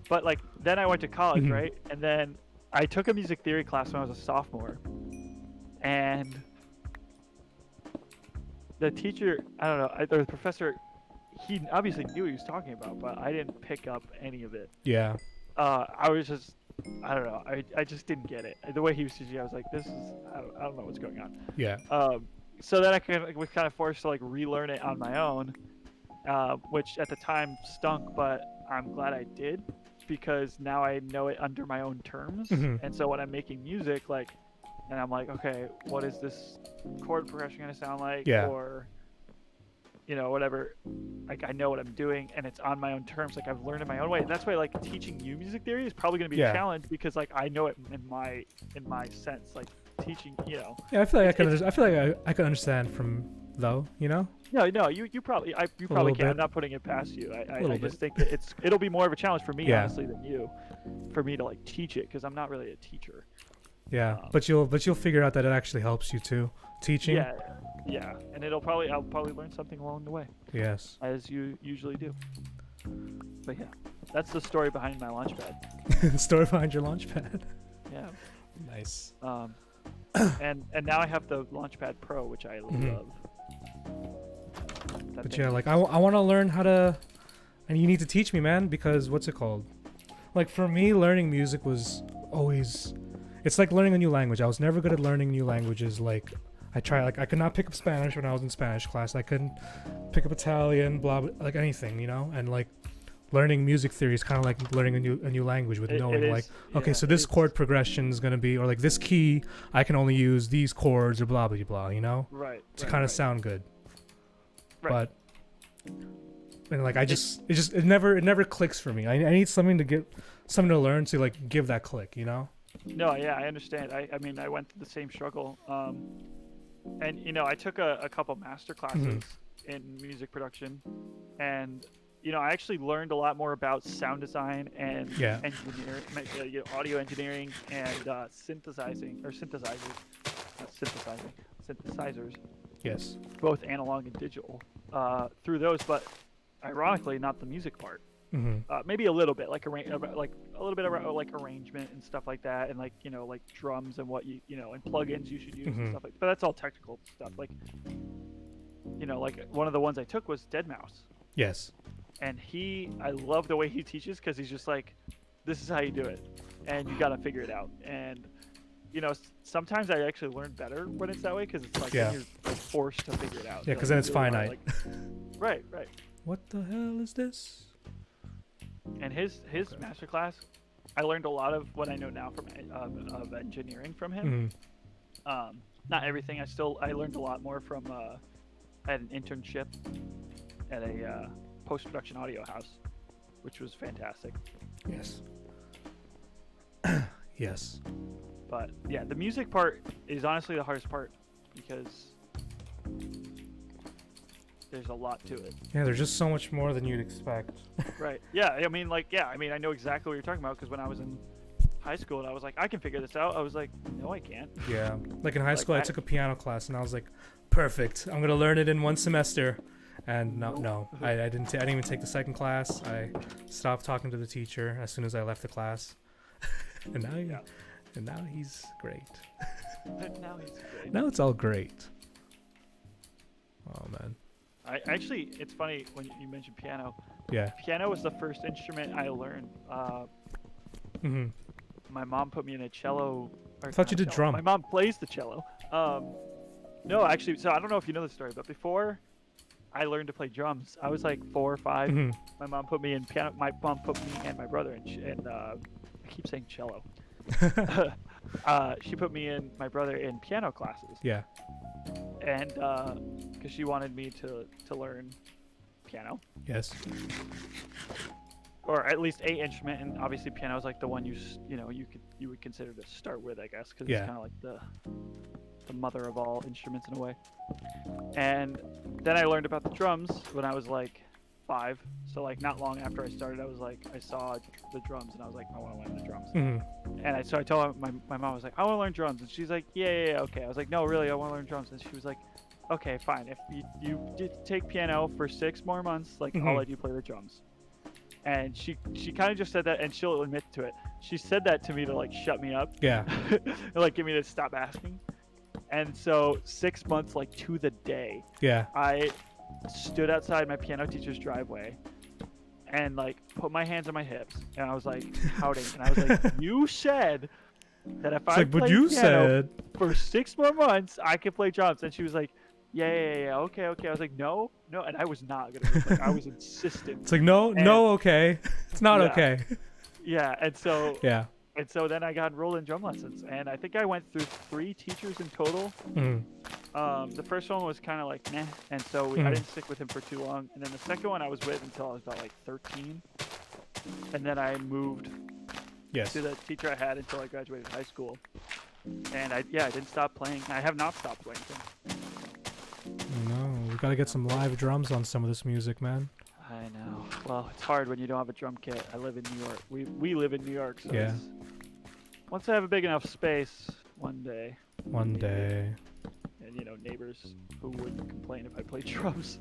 But like then I went to college, right? And then I took a music theory class when I was a sophomore, and the teacher, I don't know, the professor, he obviously knew what he was talking about, but I didn't pick up any of it. Yeah. I was just, I don't know, I just didn't get it. The way he was teaching, I was like, this is, I don't know what's going on. Yeah. So then was kind of forced to like relearn it on my own, which at the time stunk, but I'm glad I did, because now I know it under my own terms. And so when I'm making music, like, and I'm like, okay, what is this chord progression gonna sound like? Yeah. Or, you know, whatever. Like I know what I'm doing, and it's on my own terms. Like I've learned in my own way. And that's why like teaching you music theory is probably gonna be a challenge, because like I know it in my sense. Like teaching, you know. Yeah, I feel like I can understand from though, you know. No, you probably can. I'm not putting it past you. I just think that it'll be more of a challenge for me honestly than you, for me to like teach it, because I'm not really a teacher. Yeah, but you'll figure out that it actually helps you too, teaching. Yeah, and I'll probably learn something along the way. Yes. As you usually do. But yeah, that's the story behind my Launchpad. Story behind your Launchpad. Yeah. Nice. And now I have the Launchpad Pro, which I love. But yeah, like I want to learn how to, and you need to teach me, man, because what's it called? Like for me, learning music was always, it's like learning a new language. I was never good at learning new languages. Like I could not pick up Spanish when I was in Spanish class. I couldn't pick up Italian, like anything, you know. And like learning music theory is kind of like learning a new language with knowing like, okay, so this chord progression is gonna be, or like this key, I can only use these chords or blah blah blah, you know. Right. To kind of sound good. Right. But and like it never clicks for me. I need something to learn to like give that click, you know. No, yeah, I understand. I mean, I went through the same struggle. And you know, I took a couple master classes in music production, and you know, I actually learned a lot more about sound design and engineering, audio engineering, and synthesizers. Yes. Both analog and digital. Through those, but ironically, not the music part. Maybe a little bit, like a little bit of like arrangement and stuff like that, and like, you know, like drums and what you know, and plugins you should use and stuff like that. But that's all technical stuff. Like, you know, like one of the ones I took was Deadmau5. Yes. And I love the way he teaches, because he's just like, this is how you do it, and you got to figure it out. And you know, sometimes I actually learn better when it's that way, because it's like then you're like forced to figure it out. Yeah, because then it's finite. Right. What the hell is this? And his masterclass, I learned a lot of what I know now from of engineering from him. Not everything. I learned a lot more from. I had an internship at a post-production audio house, which was fantastic. Yes. Yes. But yeah, the music part is honestly the hardest part, because there's a lot to it. Yeah, there's just so much more than you'd expect. Right. Yeah. I mean, I know exactly what you're talking about, because when I was in high school and I was like, I can figure this out, I was like, no, I can't. Yeah. Like in high school, I took a piano class and I was like, perfect. I'm gonna learn it in one semester. And no, I didn't even take the second class. I stopped talking to the teacher as soon as I left the class. And now he's great. Now it's all great. Oh man. Actually, it's funny when you mentioned piano. Yeah. Piano was the first instrument I learned. My mom put me in a cello. I thought you did drum. My mom plays the cello. No, actually, so I don't know if you know the story, but before I learned to play drums, I was like 4 or 5. My mom put me in piano. My mom put me and my brother in. I keep saying cello. She put me and my brother in piano classes. Yeah. and because she wanted me to learn piano, Yes. or at least a instrument, and obviously piano is like the one you would consider to start with, I guess, because Yeah. it's kind of like the mother of all instruments in a way. And then I learned about the drums when I was like 5. So like not long after I started, I saw the drums and I was like, I want to learn the drums. Mm-hmm. And so I told my mom, I was like, I want to learn drums, and she's like, yeah, okay. I was like, no, really, I want to learn drums, and she was like, okay, fine. If you take piano for 6 more months, like I'll let you play the drums. And she kind of just said that, and she'll admit to it. She said that to me to like shut me up, Yeah. and like get me to stop asking. And so 6 months, like to the day, Yeah. I stood outside my piano teacher's driveway and like put my hands on my hips, and I was like pouting, and I was like, you said that if It's I like, but play you piano said. for 6 more months, I could play drums. And she was like, yeah, okay. I was like, no, and I was not gonna. Like, I was insistent. It's like, no, And- no, okay. It's not Yeah. okay. Yeah, and so Yeah. then I got enrolled in drum lessons, and I think I went through 3 teachers in total. Mm. The first one was kind of like meh, and so I didn't stick with him for too long. And then the second one I was with until I was about like 13, and then I moved Yes. to the teacher I had until I graduated high school. And I didn't stop playing. I have not stopped playing since. No, we gotta get some live drums on some of this music, man. I know. Well, it's hard when you don't have a drum kit. I live in New York. We live in New York, so Yeah. once I have a big enough space, one day, One day. and neighbors who wouldn't complain if I played drums.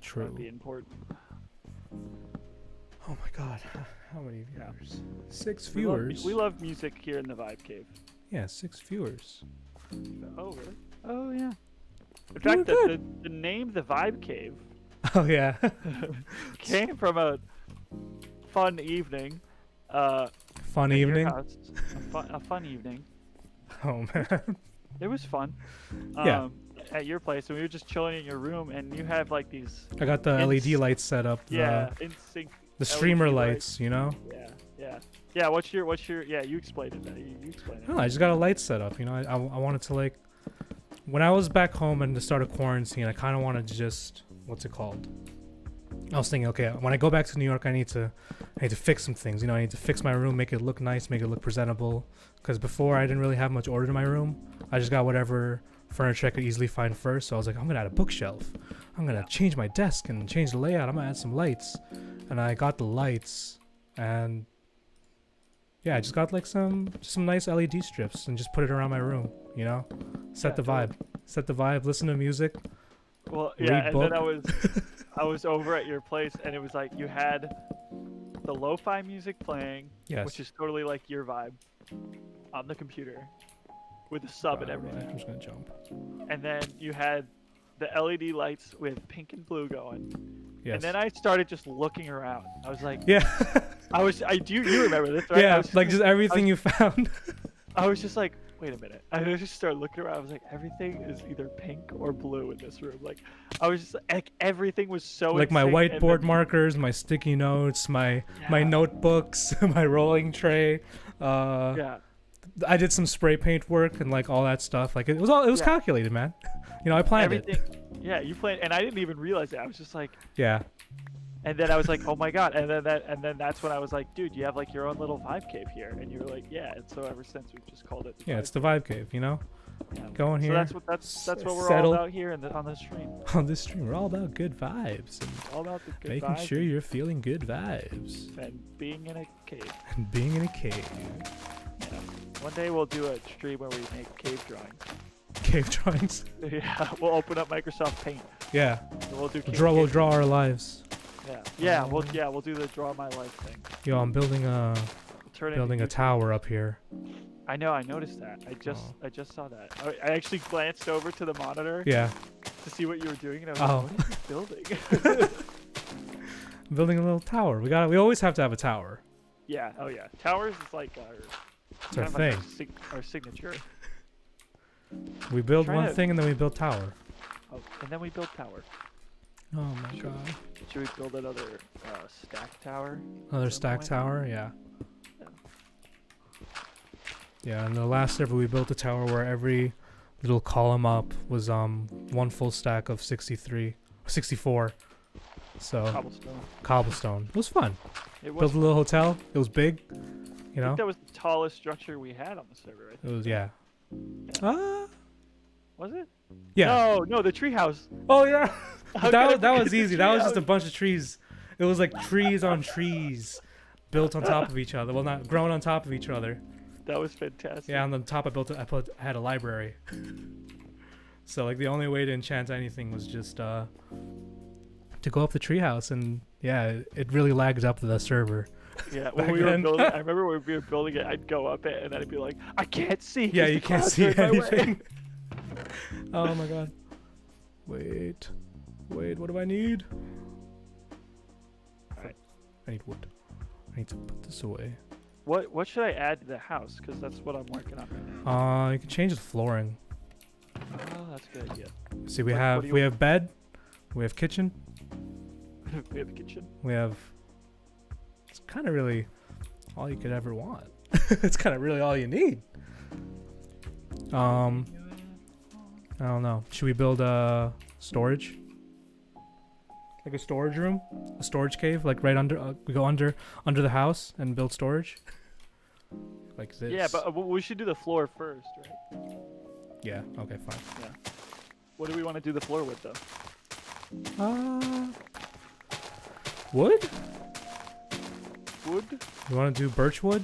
True. That'd be important. Oh my god. How many Yeah. viewers? 6 We love, viewers. we love music here in the Vibe Cave. Yeah, 6 viewers. Oh, really? Oh, yeah. In Doing fact, the name The Vibe Cave Oh yeah. came from a fun evening. Fun at your evening. house. A fun evening. Oh man. It was fun. Yeah. At your place, and we were just chilling in your room, and you have like these, I got the LED lights set up. in sync. The streamer LED lights, you know. Yeah. What's your? Yeah, you explained it. You explained it. No, I just got a light set up. You know, I wanted to like. When I was back home and the start of quarantine, I kind of wanted to just what's it called? I was thinking, okay, when I go back to New York, I need to fix some things. You know, I need to fix my room, make it look nice, make it look presentable. Because before I didn't really have much order in my room. I just got whatever furniture I could easily find first. So I was like, I'm gonna add a bookshelf. I'm gonna change my desk and change the layout. I'm gonna add some lights. And I got the lights, and yeah, I just got like some nice LED strips and just put it around my room. You know, set the vibe. Set the vibe. Listen to music. Well, Read yeah, and book. then I was over at your place, and it was like you had the lo-fi music playing, Yes. which is totally like your vibe, on the computer, with the sub and Right, everything. I'm just gonna jump. And then you had the LED lights with pink and blue going. Yes. And then I started just looking around. I was like, Yeah. you remember this, right? I Yeah, was like just everything you found. I was just like, wait a minute. I just started looking around. I was like, everything is either pink or blue in this room. Like, I was just like, everything was so Like in my sync, and whiteboard then- markers, my sticky notes, my Yeah. notebooks, my rolling tray. Yeah. I did some spray paint work and like all that stuff. Like it was Yeah. calculated, man. You know, I planned Everything. it. Yeah, you played, and I didn't even realize it. I was just like, Yeah. and then I was like, oh my god, and then that's when I was like, dude, you have like your own little vibe cave here, and you were like, yeah, and so ever since we've just called it. Yeah, Vibe it's the vibe cave, you know? Yeah. Go in So here. that's what we're settle. all about here on the stream. On this stream, we're all about good vibes and All about the good making vibes sure you're feeling good vibes and being in a cave. and being in a cave. Yeah. One day we'll do a stream where we make cave drawings. Cave drawings. Yeah, we'll open up Microsoft Paint. Yeah. And we'll do We'll cave draw our lives. Yeah, we'll do the draw my life thing. Yo, I'm building a Turn it into building a YouTube. tower up here. I know, I noticed that. I just saw that. I actually glanced over to the monitor Yeah. to see what you were doing, and I was Oh. like, what are you building? I'm building a little tower. We always have to have a tower. Yeah, oh yeah. Towers is like our, It's our kind of like thing. our signature. We build Try one to- thing and then we build tower. Oh, and then we build tower. Oh my Sure. god. Should we build another stack tower? Another at some stack point? tower, yeah. Yeah. Yeah, in the last server we built a tower where every little column up was one full stack of 64. So Cobblestone. cobblestone. It was fun. It was. Built a little hotel. It was big. You I know. think that was the tallest structure we had on the server. I It think. was yeah. Was it? Yeah. No, the treehouse. Oh yeah. How could I that forget was the easy. That was just a treehouse? bunch of trees. It was like trees on trees, built on top of each other. Well, not grown on top of each other. That was fantastic. Yeah, on the top I had a library. So like the only way to enchant anything was just to go up the treehouse, and yeah, it really lagged up the server. Yeah, when Back we were then. building, I remember when we were building it, I'd go up it and I'd be like, I can't see. 'cause Yeah, the you can't clouds see are in my way." anything. Oh my god. Wait, what do I need? Alright. I need wood. I need to put this away. What should I add to the house? Because that's what I'm working on right now. You can change the flooring. Oh, that's a good idea. See, we What have do you- we have bed, we have kitchen, We have a kitchen. we have. It's kind of really all you could ever want. It's kind of really all you need. I don't know. Should we build a storage? Like a storage room, a storage cave, like right under. We go under the house and build storage. Like this. Yeah, but we should do the floor first, right? Yeah. Okay. Fine. What do we want to do the floor with, though? Wood? Wood? You want to do birch wood?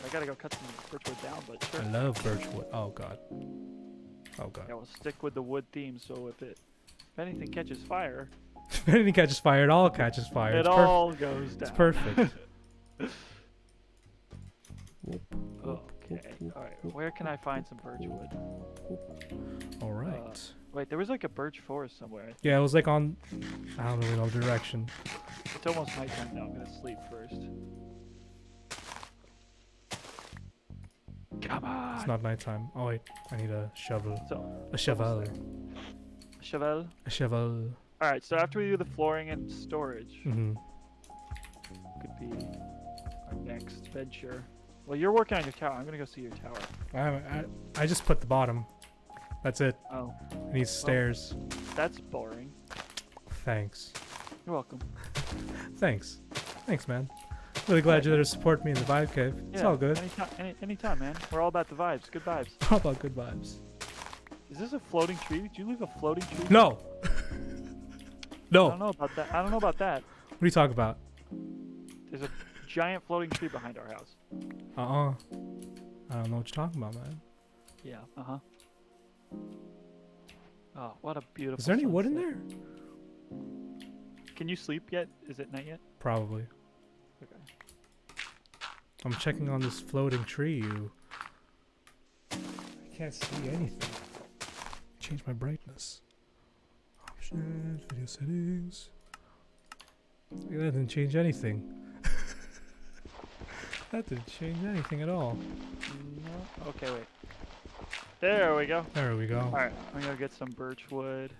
I gotta go cut some birchwood down, but sure. I love birch wood. Oh god. Oh god. Yeah, we'll stick with the wood theme. So if anything catches fire, If anything catches fire, it all catches fire. it It's all goes down. It's perfect. Okay. All right. Where can I find some birchwood? All right. Wait, there was like a birch forest somewhere. Yeah, it was like on. I don't really know the direction. It's almost nighttime now. I'm gonna sleep first. Come on. It's not nighttime. Oh wait, I need a shovel. So, A shovel. Cheval. A shovel. All right. So after we do the flooring and storage, Mm-hmm. could be our next venture. Well, you're working on your tower. I'm gonna go see your tower. I just put the bottom. That's it. Oh, It needs stairs. that's boring. Thanks. You're welcome. Thanks, man. Really glad you're there to support me in the vibe cave. It's Yeah, all good. Anytime, man. We're all about the vibes. Good vibes. How about good vibes? Is this a floating tree? Did you leave a floating tree? No. I No. don't know about that. I don't know about that. What are you talking about? There's a giant floating tree behind our house. I don't know what you're talking about, man. Yeah. Uh huh. Oh, what a beautiful. Is there any wood in sunset. there? Can you sleep yet? Is it night yet? Probably. Okay. I'm checking on this floating tree. I can't see anything. Change my brightness. Options, video settings. That didn't change anything. That didn't change anything at all. No. Okay, wait. There we go. There we go. All right, I'm gonna get some birch wood.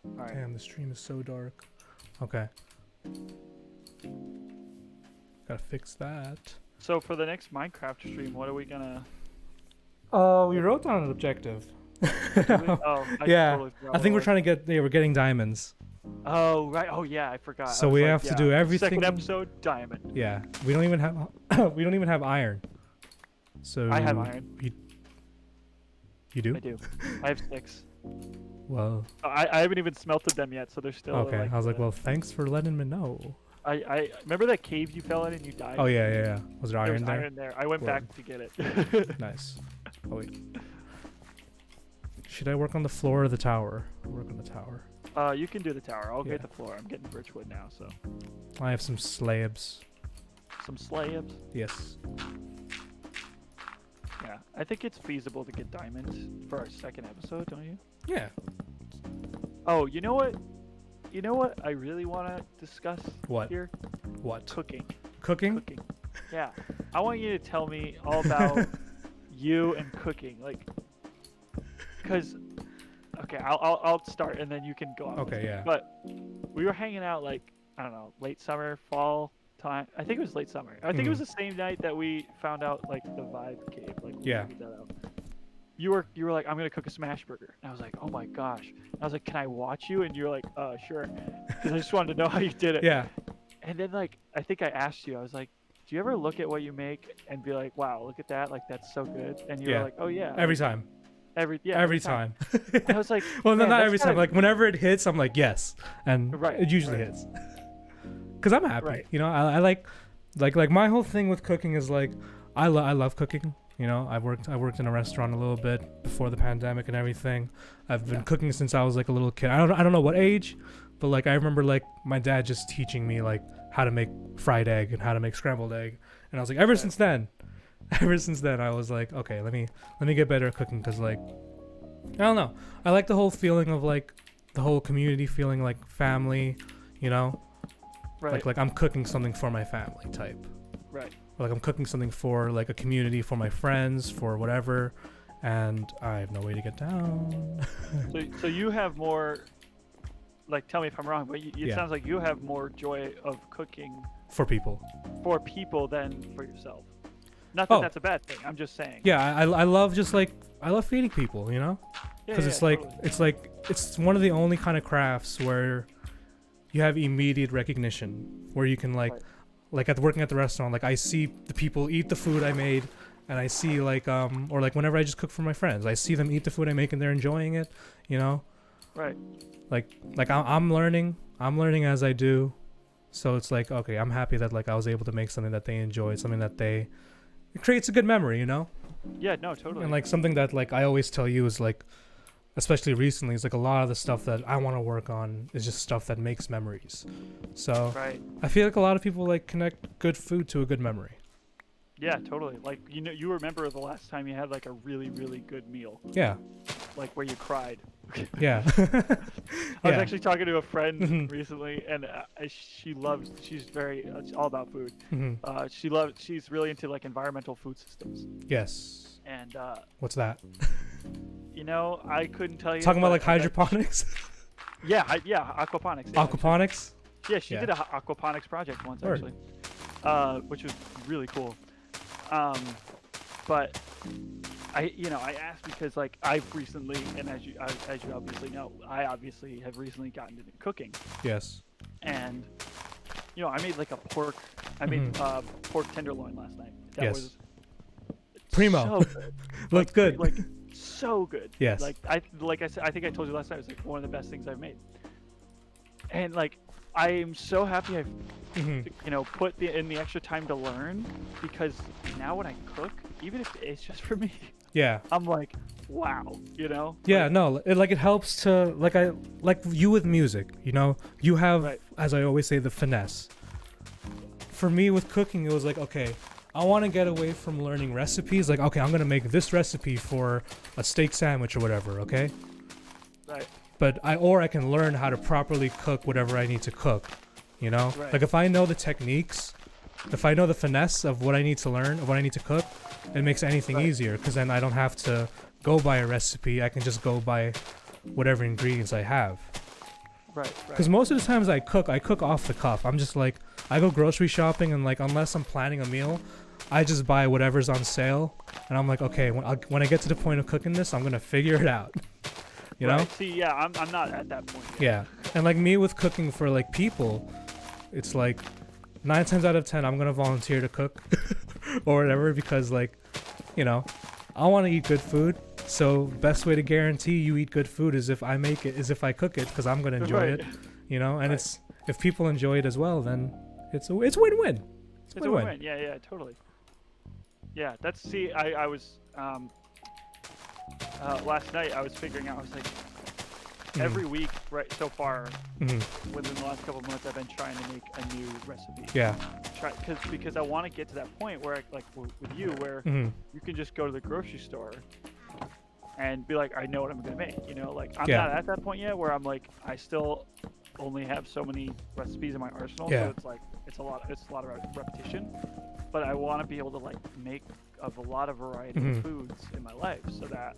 All right. Damn, the stream is so dark. Okay. Gotta fix that. So for the next Minecraft stream, what are we gonna? Oh, we wrote down an objective. Oh, I Yeah, totally forgot I think what we're trying to get. Yeah, we're getting diamonds. Oh right. Oh yeah, I forgot. So I was we like, have to yeah, do everything- Second episode, diamond. Yeah, we don't even have. we don't even have iron. So I have iron. You do? I do. I have 6. Well, I haven't even smelted them yet, so they're still. okay. I was like, well, thanks for letting me know. I remember that cave you fell in and you died. Oh yeah. Was there There iron was there? iron there. I went Word. back to get it. Nice. Oh wait. Should I work on the floor or the tower? I'll work on the tower. You can do the tower. I'll Yeah. get the floor. I'm getting birchwood now, so I have some slabs. some slabs. Yes. Yeah, I think it's feasible to get diamonds for our second episode, don't you? Yeah. Oh, you know what? You know what I really want to discuss What? here? What? Cooking. Cooking? Cooking. Yeah. I want you to tell me all about you and cooking, like, cause. Okay, I'll start and then you can go on. with Okay. it. Yeah. But we were hanging out like I don't know, late summer, fall time. I think it was late summer. I think it was the same night that we found out like the vibe cave, like Yeah. Get that out. You were like, I'm gonna cook a smash burger, and I was like, oh my gosh. I was like, can I watch you? And you're like, sure, because I just wanted to know how you did it. Yeah. And then like I think I asked you, I was like, do you ever look at what you make and be like, wow, look at that, like that's so good? And you Yeah. were like, oh yeah, Every time. every time. I was like, Well, no, man, not that's every time. kinda- Like whenever it hits, I'm like yes, and Right, it usually right. hits. Cause I'm happy. Right. You know, I like my whole thing with cooking is like I love cooking. You know, I worked in a restaurant a little bit before the pandemic and everything. I've been cooking since I was like a little kid. I don't know what age, but like I remember like my dad just teaching me like how to make fried egg and how to make scrambled egg, and I was like ever since then I was like, okay, let me get better at cooking, because like I don't know, I like the whole feeling of like the whole community feeling, like family, you know, right, like I'm cooking something for my family type. right. Like I'm cooking something for like a community, for my friends, for whatever, and I have no way to get down. So you have more, like, tell me if I'm wrong, but it Yeah. sounds like you have more joy of cooking For people. for people than for yourself. Not that Oh. that's a bad thing. I'm just saying. Yeah, I love just like I love feeding people, you know, Yeah, because yeah, it's like totally. it's one of the only kind of crafts where you have immediate recognition, where you can like Right. like working at the restaurant, like I see the people eat the food I made, and I see like or like whenever I just cook for my friends, I see them eat the food I make and they're enjoying it, you know. Right. Like I'm learning as I do, so it's like, okay, I'm happy that like I was able to make something that they enjoyed, something that it creates a good memory, you know. Yeah, no, totally. And like something that like I always tell you is like, especially recently, is like a lot of the stuff that I want to work on is just stuff that makes memories. So Right. I feel like a lot of people like connect good food to a good memory. Yeah, totally. Like, you know, you remember the last time you had like a really, really good meal, Yeah, like where you cried. yeah. I was Yeah. actually talking to a friend Mhm. recently, and she's very, it's all about food. Mhm. She's really into like environmental food systems. Yes. And, What's that? you know, I couldn't tell you. Talking about like but I bet- hydroponics, Yeah, aquaponics. Yeah, aquaponics. Yeah, she Yeah. did a aquaponics project once Word. actually, which was really cool. But I asked because like I've recently, and as you obviously know, I obviously have recently gotten into cooking, Yes. and I made like I made pork tenderloin last night. That Yes. was Primo. so good. Looked good. Like so good. Yes. Like I said, I think I told you last night, it was like one of the best things I've made. And like I am so happy I've Mhm. put in the extra time to learn, because now when I cook, even if it's just for me, Yeah. I'm like, wow, Yeah, no, it helps to like you with music, you know, you have, Right. as I always say, the finesse. For me with cooking, it was like, okay, I want to get away from learning recipes. Like, okay, I'm gonna make this recipe for a steak sandwich or whatever, okay? Right. But I can learn how to properly cook whatever I need to cook, you know? Right. Like if I know the techniques, if I know the finesse of what I need to learn, of what I need to cook, it makes anything Right. easier, because then I don't have to go by a recipe. I can just go by whatever ingredients I have. Right. Because most of the times I cook off the cuff. I'm just like, I go grocery shopping, and like unless I'm planning a meal, I just buy whatever's on sale, and I'm like, okay, when I get to the point of cooking this, I'm gonna figure it out. You know? Right. See, yeah, I'm not at that point yet. Yeah. And like me with cooking for like people, it's like 9 times out of 10 I'm gonna volunteer to cook or whatever, because like, I want to eat good food. So best way to guarantee you eat good food is if I cook it, because I'm gonna enjoy Right. it. And Right. it's, if people enjoy it as well, then it's win-win. It's a win-win. Yeah, totally. Yeah, I was last night I was figuring out, I was like, every week right so far within the last couple of months I've been trying to make a new recipe. Yeah. Because I want to get to that point where with you, where Mhm. you can just go to the grocery store and be like, I know what I'm gonna make. Like I'm Yeah. not at that point yet where I'm like, I still only have so many recipes in my arsenal. Yeah. So it's like it's a lot of repetition. But I want to be able to like make a lot of variety Mhm. of foods in my life, so that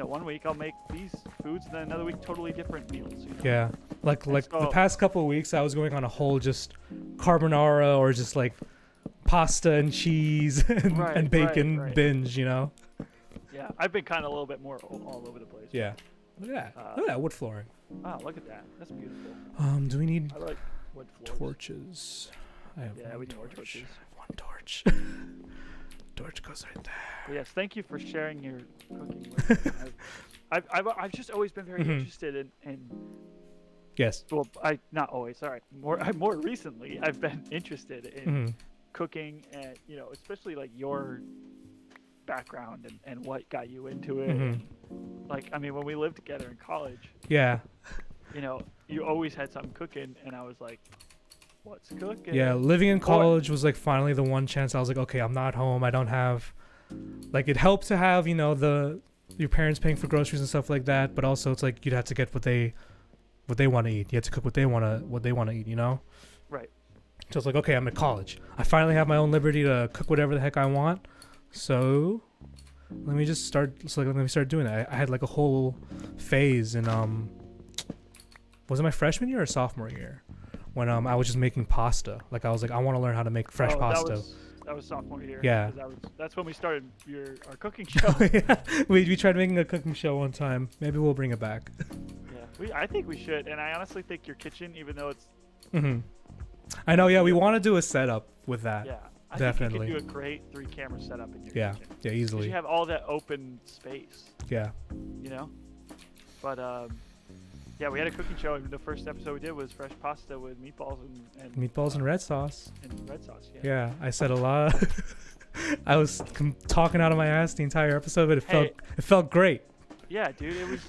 one week I'll make these foods, and then another week totally different meals. Yeah. Like the so- past couple of weeks I was going on a whole just carbonara or just like pasta and cheese and, Right, and bacon right. binge, Yeah, I've been kind of a little bit more all over the place. Yeah. Look at that. Look at that wood flooring. Wow, look at that. That's beautiful. Do we need I like wood floors. torches? I have Yeah, one we need more torch. torches. One torch. Torch goes right there. But yes, thank you for sharing your cooking with me. I've just always been very Mhm. interested in Yes. well, not always, sorry. More recently, I've been interested in Hmm. cooking and, especially like your background and what got you into it. Mhm. And, like, I mean, when we lived together in college, Yeah. you always had something cooking, and I was like, what's cooking? Yeah. Living in college was like finally the one chance I was like, okay, I'm not home. I don't have, like, it helped to have, your parents paying for groceries and stuff like that, but also it's like you'd have to get what they want to eat. You have to cook what they want to eat, Right. So it's like, okay, I'm at college. I finally have my own liberty to cook whatever the heck I want. So let me just start. So let me start doing that. I had like a whole phase in was it my freshman year or sophomore year when I was just making pasta. Like I was like, I want to learn how to make fresh pasta. That was sophomore year. Yeah. 'cause that's when we started our cooking show. Yeah, we tried making a cooking show one time. Maybe we'll bring it back. Yeah, I think we should, and I honestly think your kitchen, even though it's I know. Yeah, we want to do a setup with that. yeah, I Definitely. think you could do a great 3-camera setup in your Yeah. kitchen. Yeah. 'Cause Easily. you have all that open space, Yeah. But yeah, we had a cooking show, and the first episode we did was fresh pasta with meatballs and Meatballs and red sauce. and red sauce. Yeah. Yeah, I said a lot. I was talking out of my ass the entire episode, but it felt great. Yeah, dude, it was.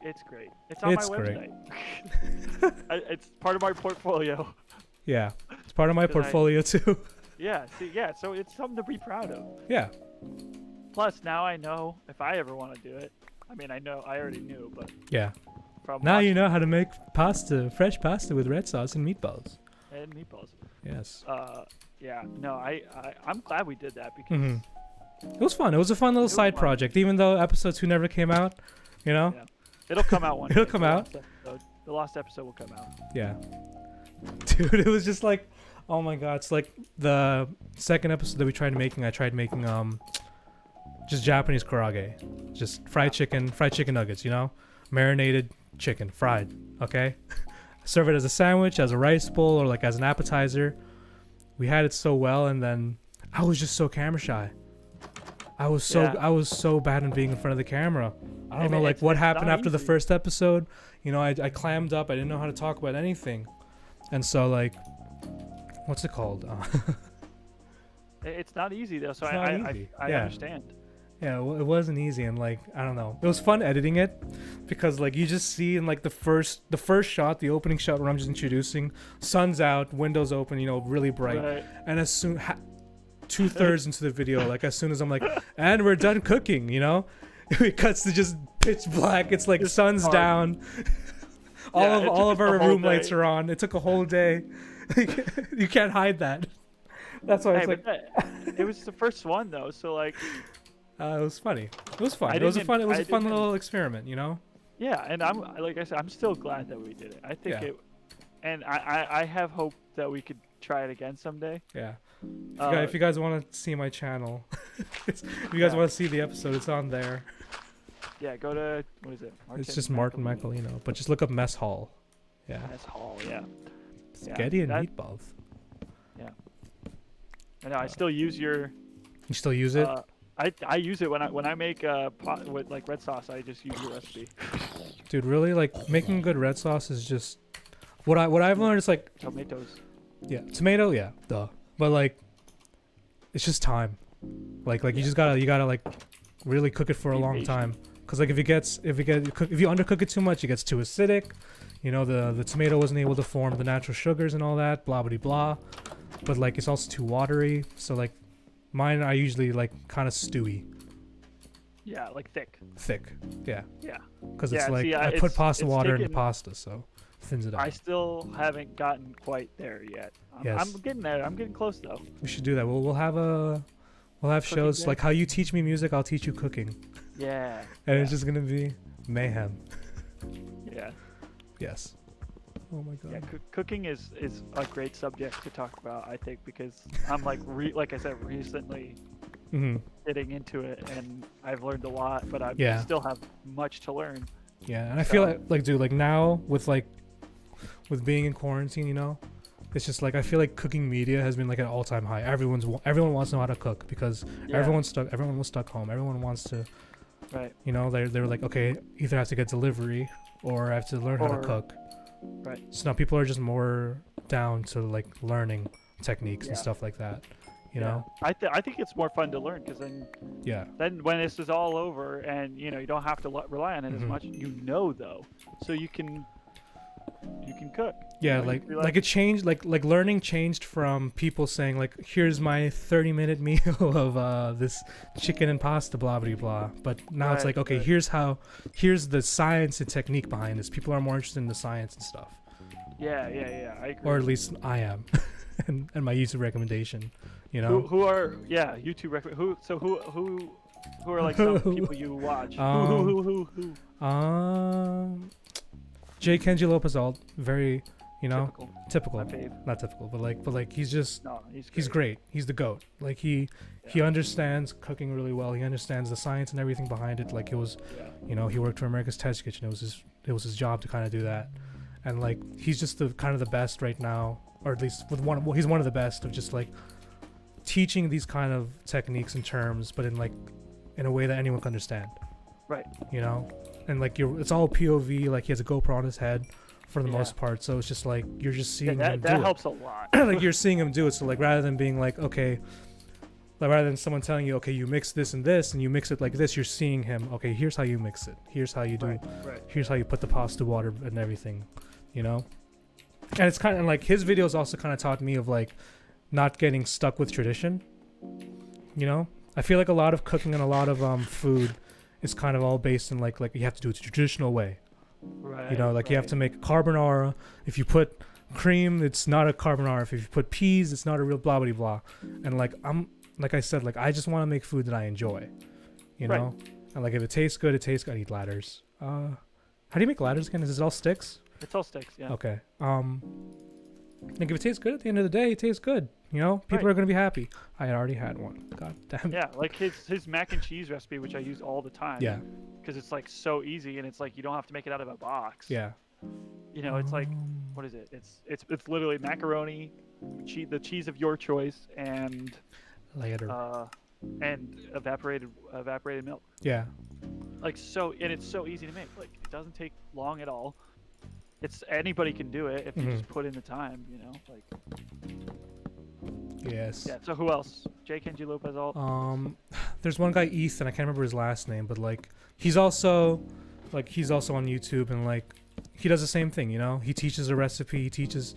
It's great. It's on It's my great. website. It's part of my portfolio. Yeah, it's part of my 'Cause portfolio too. Yeah. See, yeah. So it's something to be proud of. Yeah, Plus, now I know if I ever want to do it. I mean, I already knew, but yeah. from Now you watching know how to make fresh pasta with red sauce and meatballs. and meatballs. Yes. Yeah. No, I'm glad we did that because Hmm. It was fun. It was a fun little was side fun. project, even though episode 2 never came out. Yeah. it'll come out one day. It'll come out. The last episode will come out. Yeah. Dude, it was just like, oh my god. It's like the second episode that we tried making. I tried making just Japanese karaage, just fried chicken nuggets. Marinated chicken, fried. Okay. Serve it as a sandwich, as a rice bowl, or like as an appetizer. We had it so well, and then I was just so camera shy. I was so bad in being in front of the camera. I don't know like what happened after the first episode. I clammed up. I didn't know how to talk about anything. And so like, what's it called? It's not easy though, so It's not easy. I Yeah. understand. Yeah, well, it wasn't easy, and like I don't know, it was fun editing it because like you just see in like the first shot, the opening shot where I'm just introducing, sun's out, windows open, really bright, Right. and as soon 2/3 into the video, like as soon as I'm like, and we're done cooking, it cuts to just pitch black. It's like Just sun's dark. down. Yeah, it all took of us our the whole room lights day. are on. It took a whole day. You can't hide that. That's why Hey, it's like it was the first one though, so like it was funny. It was fun. I It was a didn't- fun. It was I a fun didn't- little experiment, yeah, and I'm like I said, I'm still glad that we did it. I think Yeah. and I have hope that we could try it again someday. Yeah. Uh, If you guys want to see my channel, if you guys Yeah. want to see the episode, it's on there. Yeah, go to what is it? It's just Martin Michaelino, but just look up Mess Hall. Yeah. Mess Hall, yeah. Spaghetti and that- meatballs. I know. I still use your. You still use it? I use it when I make pot with like red sauce. I just use your recipe. Dude, really? Like making good red sauce is just what I've learned is like Tomatoes. yeah, tomato, yeah, duh. But like it's just time. Like you just gotta like really cook it for a Be long patient. time. Cause like if you undercook it too much, it gets too acidic. The tomato wasn't able to form the natural sugars and all that, blah blah blah. But like it's also too watery. So like mine, I usually like kind of stewy, Yeah, like thick. thick. Yeah. Yeah. Because Yeah, it's like see, I put it's- pasta it's water in the taken- pasta, so thins it out. I still haven't gotten quite there yet. Yes. I'm getting there. I'm getting close though. We should do that. We'll have Cooking shows day? like how you teach me music, I'll teach you cooking, Yeah. and yeah. it's just gonna be mayhem. Yeah. Yes. Oh my god. Yeah, cooking is a great subject to talk about, I think, because I'm like like I said recently, Hmm. getting into it, and I've learned a lot, but I Yeah. still have much to learn. Yeah, and I feel like dude, like now with being in quarantine, you know, it's just like I feel like cooking media has been like an all-time high. Everyone wants to know how to cook because Yeah. everyone was stuck home. Everyone wants to, Right. you know, they were like, okay, either I have to get delivery or I have to learn how to Or- cook. Right. So now people are just more down to like learning techniques and Yeah. stuff like that. You Yeah. know? I think it's more fun to learn because Yeah. then when this is all over and you know you don't have to rely on it as Mhm. much, you know, though, so you can cook. Yeah, know, you like can be like it changed like learning changed from people saying like here's my 30-minute meal of this chicken and pasta blah blah blah, but now it's Right, like okay, right. here's the science and technique behind this. People are more interested in the science and stuff, Yeah. I agree. or at least I am. and my YouTube recommendation, you know. Who are YouTube who are like some people you watch? Who? J. Kenji Lopez Alt, very, you know, typical. My fave. Not typical, but like he's just No, he's great. He's the goat. Like he understands cooking really well. He understands the science and everything behind it. Like it was, Yeah. you know, he worked for America's Test Kitchen. It was his job to kind of do that, and like he's just the kind of the best right now, or at least he's one of the best of just like teaching these kind of techniques and terms, but in a way that anyone can understand. Right. You know, and like it's all POV. Like he has a GoPro on his head for the Yeah. most part, so it's just like you're just seeing Yeah, him that do helps a lot. it. Like you're seeing him do it. So like rather than being like okay, like rather than someone telling you okay you mix this and this and you mix it like this, you're seeing him okay here's how you mix it. Here's how you do. Right. Here's how you put the pasta water and everything. You know, and it's kind of like his videos also kind of taught me of like not getting stuck with tradition. You know, I feel like a lot of cooking and a lot of food is kind of all based in like you have to do it the traditional way. Right. You know, like you have right. to make carbonara. If you put cream, it's not a carbonara. If you put peas, it's not a real blah blah blah. And like like I said, like I just want to make food that I enjoy. You Right. know, and like if it tastes good, it tastes good. I need ladders. How do you make ladders again? Is it all sticks? It's all sticks. Yeah. Okay. Like if it tastes good at the end of the day, it tastes good. You know, people Right. are gonna be happy. I had already had one. God damn it. Yeah, like his mac and cheese recipe, which I use all the time. Yeah. Because it's like so easy, and it's like you don't have to make it out of a box. Yeah. You know, it's like what is it? It's literally macaroni, the cheese of your choice, and Later. evaporated milk. Yeah. Like it's so easy to make. Like it doesn't take long at all. It's anybody can do it if you just put in the time. You know, like Yes. yeah. So who else? J. Kenji Lopez Alt. There's one guy Ethan, I can't remember his last name, but like he's also on YouTube and like he does the same thing, you know? He teaches a recipe, he teaches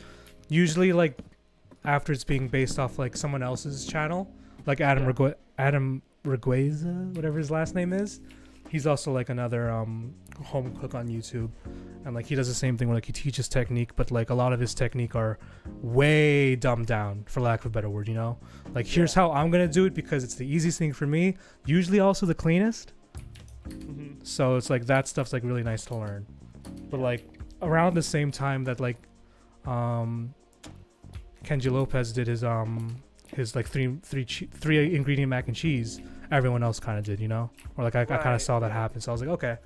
usually like after it's being based off like someone else's channel, like Adam Regueza, whatever his last name is. He's also like another home cook on YouTube, and like he does the same thing where like he teaches technique, but like a lot of his technique are way dumbed down, for lack of a better word, you know? Like here's how I'm gonna do it because it's the easiest thing for me, usually also the cleanest. So it's like that stuff's like really nice to learn. But like around the same time that like Kenji Lopez did his like three ingredient mac and cheese, everyone else kind of did, you know? Or like I kind of saw that happen, so I was like, okay.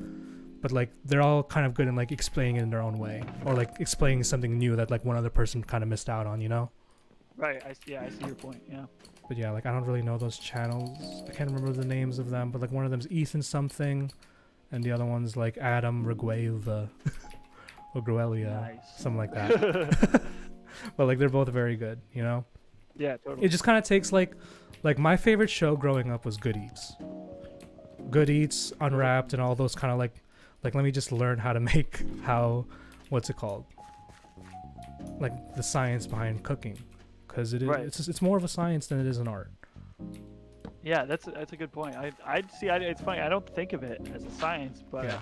But like they're all kind of good in like explaining it in their own way, or like explaining something new that like one other person kind of missed out on, you know? Right. I see your point. Yeah. But yeah, like I don't really know those channels. I can't remember the names of them, but like one of them's Ethan something, and the other one's like Adam Regueva or Gruelia, Nice. something like that. But like they're both very good, you know? Yeah. Totally. It just kind of takes like my favorite show growing up was Good Eats. Good Eats, Unwrapped, and all those kind of like let me just learn how to make what's it called? Like the science behind cooking, because it's more of a science than it is an art. Yeah, that's a good point. It's funny. I don't think of it as a science, but Yeah.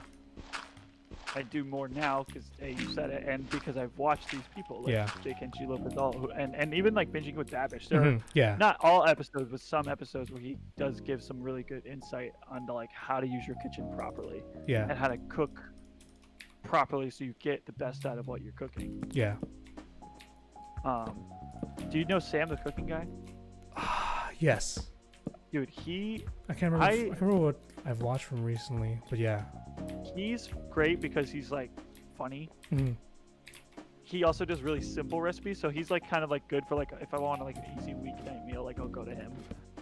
I do more now because you said it, and because I've watched these people like Yeah. Jake and G. Lopez Alt, and even like binging with Babish. There are Yeah. not all episodes, but some episodes where he does give some really good insight onto like how to use your kitchen properly Yeah. and how to cook properly so you get the best out of what you're cooking. Yeah. Do you know Sam the cooking guy? Yes. Dude, I can't remember. I can't remember what I've watched from recently, but yeah. he's great because he's like funny. Mhm. He also does really simple recipes, so he's like kind of like good for like if I want like an easy weeknight meal, like I'll go to him.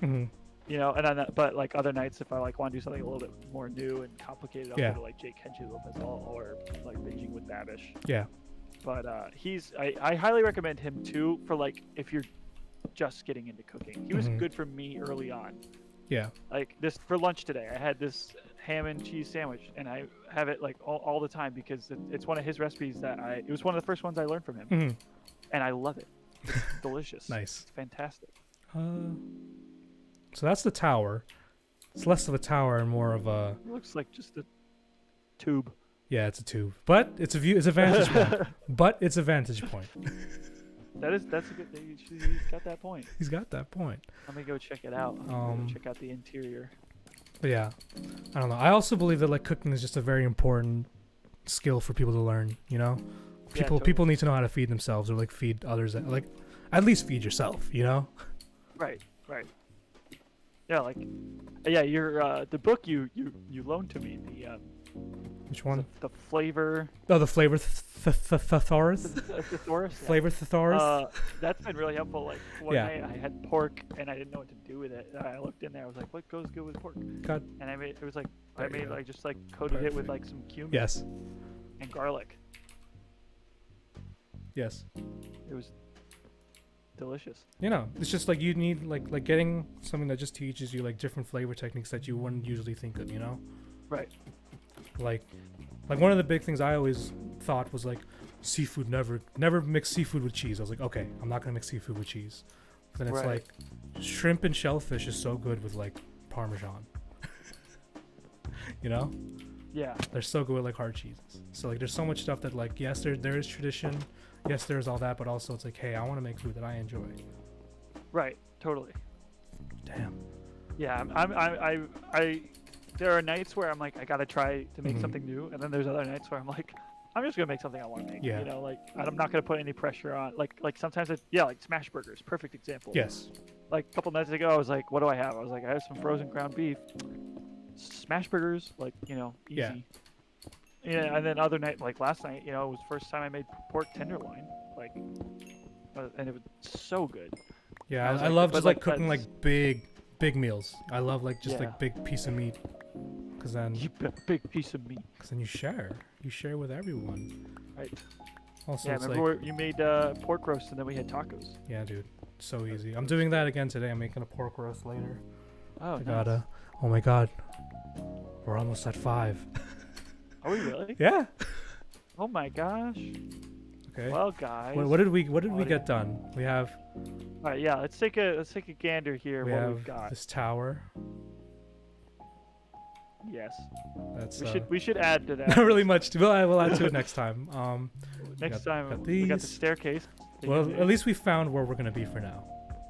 Mhm. You know, and then but like other nights, if I like want to do something a little bit more new and complicated, I'll Yeah. go to like Jake Kenji Lopez or like binging with Babish. Yeah. But I highly recommend him too for like if you're just getting into cooking. He was Mhm. good for me early on. Yeah. Like this for lunch today, I had this ham and cheese sandwich, and I have it like all the time because it's one of his recipes that it was one of the first ones I learned from him, Mhm. and I love it. It's delicious. Nice. It's fantastic. So that's the tower. It's less of a tower and more of a It looks like just a tube. yeah, it's a tube, but it's a view. It's a vantage point. But it's a vantage point. That's a good thing. He's got that point. He's got that point. Let me go check it out. I'm gonna go Um, check out the interior. But yeah, I don't know. I also believe that like cooking is just a very important skill for people to learn. You know, people totally. people need to know how to feed themselves or like feed others. Like at least feed yourself. You know. Right. Yeah, like yeah, your the book you loaned to me, the Which one? the flavor Oh, the flavor thesaurus. thesaurus. Yeah. Flavor thesaurus. That's been really helpful. Like one Yeah. night I had pork and I didn't know what to do with it. I looked in there. I was like, "What goes good with pork?" God. And I made it was like There I you made go. like just like coated it with like some cumin Yes. and garlic. Yes. It was delicious. You know, it's just like you need like getting something that just teaches you like different flavor techniques that you wouldn't usually think of. You know. Right. Like one of the big things I always thought was like seafood never mix seafood with cheese. I was like, okay, I'm not gonna mix seafood with cheese. But then it's Right. like shrimp and shellfish is so good with like Parmesan. You know, Yeah. they're so good with like hard cheeses. So like there's so much stuff that like yes there is tradition, yes there's all that, but also it's like hey I want to make food that I enjoy. Right. Totally. Damn. Yeah. I there are nights where I'm like I gotta try to make Mhm. something new, and then there's other nights where I'm like I'm just gonna make something I want to make. Yeah. You know, like I'm not gonna put any pressure on. Like sometimes like smash burgers, perfect example. Yes. Like a couple nights ago, I was like, what do I have? I was like, I have some frozen ground beef, smash burgers, like easy. Yeah. Yeah, and then other night, like last night, it was the first time I made pork tenderloin, like, and it was so good. Yeah, I was I like- love but, just like like, cooking that's- like big meals. I love like just Yeah. like big piece of meat, cause then Big piece of meat, you share with everyone. right? Also, Yeah, it's remember like where you made pork roast and then we had tacos. yeah, dude, so easy. I'm doing that again today. I'm making a pork roast later. Oh, I nice. gotta. Oh my god, we're almost at 5. Are we really? Yeah. Oh my gosh. Okay. Well, guys. What did we Audio. get done? We have All right, yeah. Let's take a gander here. we What have we've got. this tower. Yes. That's We should add to that. not really much. We'll add to it next time. Next got- time got we got the these. staircase. that you Well, made. at least we found where we're gonna be for now.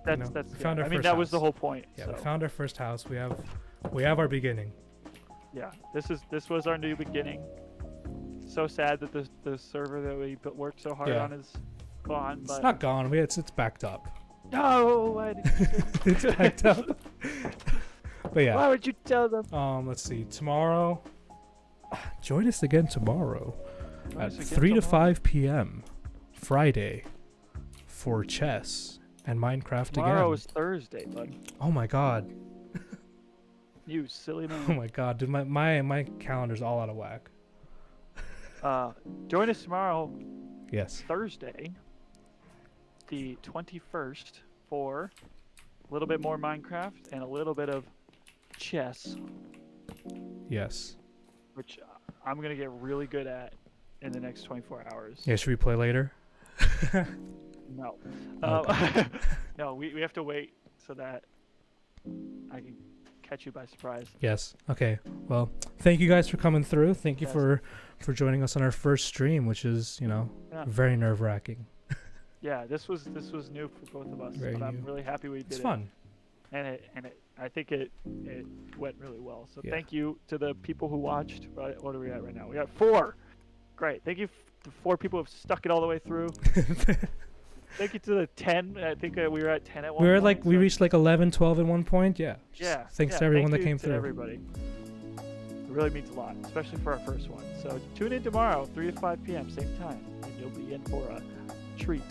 that's know, that's. we Yeah. found our I mean, first that was the house. whole point. Yeah, so. we found our first house. We have our beginning. Yeah, this was our new beginning. So sad that the server that we worked so hard Yeah. on is gone. It's But not gone. It's backed up. no, why did you say that? It's backed up. But yeah. Why would you tell them? Let's see. Tomorrow. Join us again tomorrow Join at us again 3 to tomorrow. 5 p.m. Friday for chess and Minecraft Tomorrow again. is Thursday, bud. Oh my god. You silly Oh man. my god, dude, my calendar's all out of whack. Join us tomorrow, Yes. Thursday, the 21st, for a little bit more Minecraft and a little bit of chess, Yes. which I'm gonna get really good at in the next 24 hours. Yeah, should we play later? No. Okay. No, we have to wait so that I can catch you by surprise. Yes. Okay. Well, thank you guys for coming through. Thank you Yes. for joining us on our first stream, which is, Yeah. very nerve-wracking. Yeah, this was new for both of us, Very but I'm new. really happy we did It's it. fun. And I think it went really well. So Yeah. thank you to the people who watched. Right, what are we at right now? We got 4. Great. Thank you to 4 people who have stuck it all the way through. Thank you to the 10. I think we were at 10 at one We were point. like, we so- reached like 11, 12 at one point. Yeah. Just Yeah. Thanks yeah, to everyone thank that you came to through. Everybody. It really means a lot, especially for our first one. So tune in tomorrow, 3 to 5 p.m. same time, and you'll be in for a treat.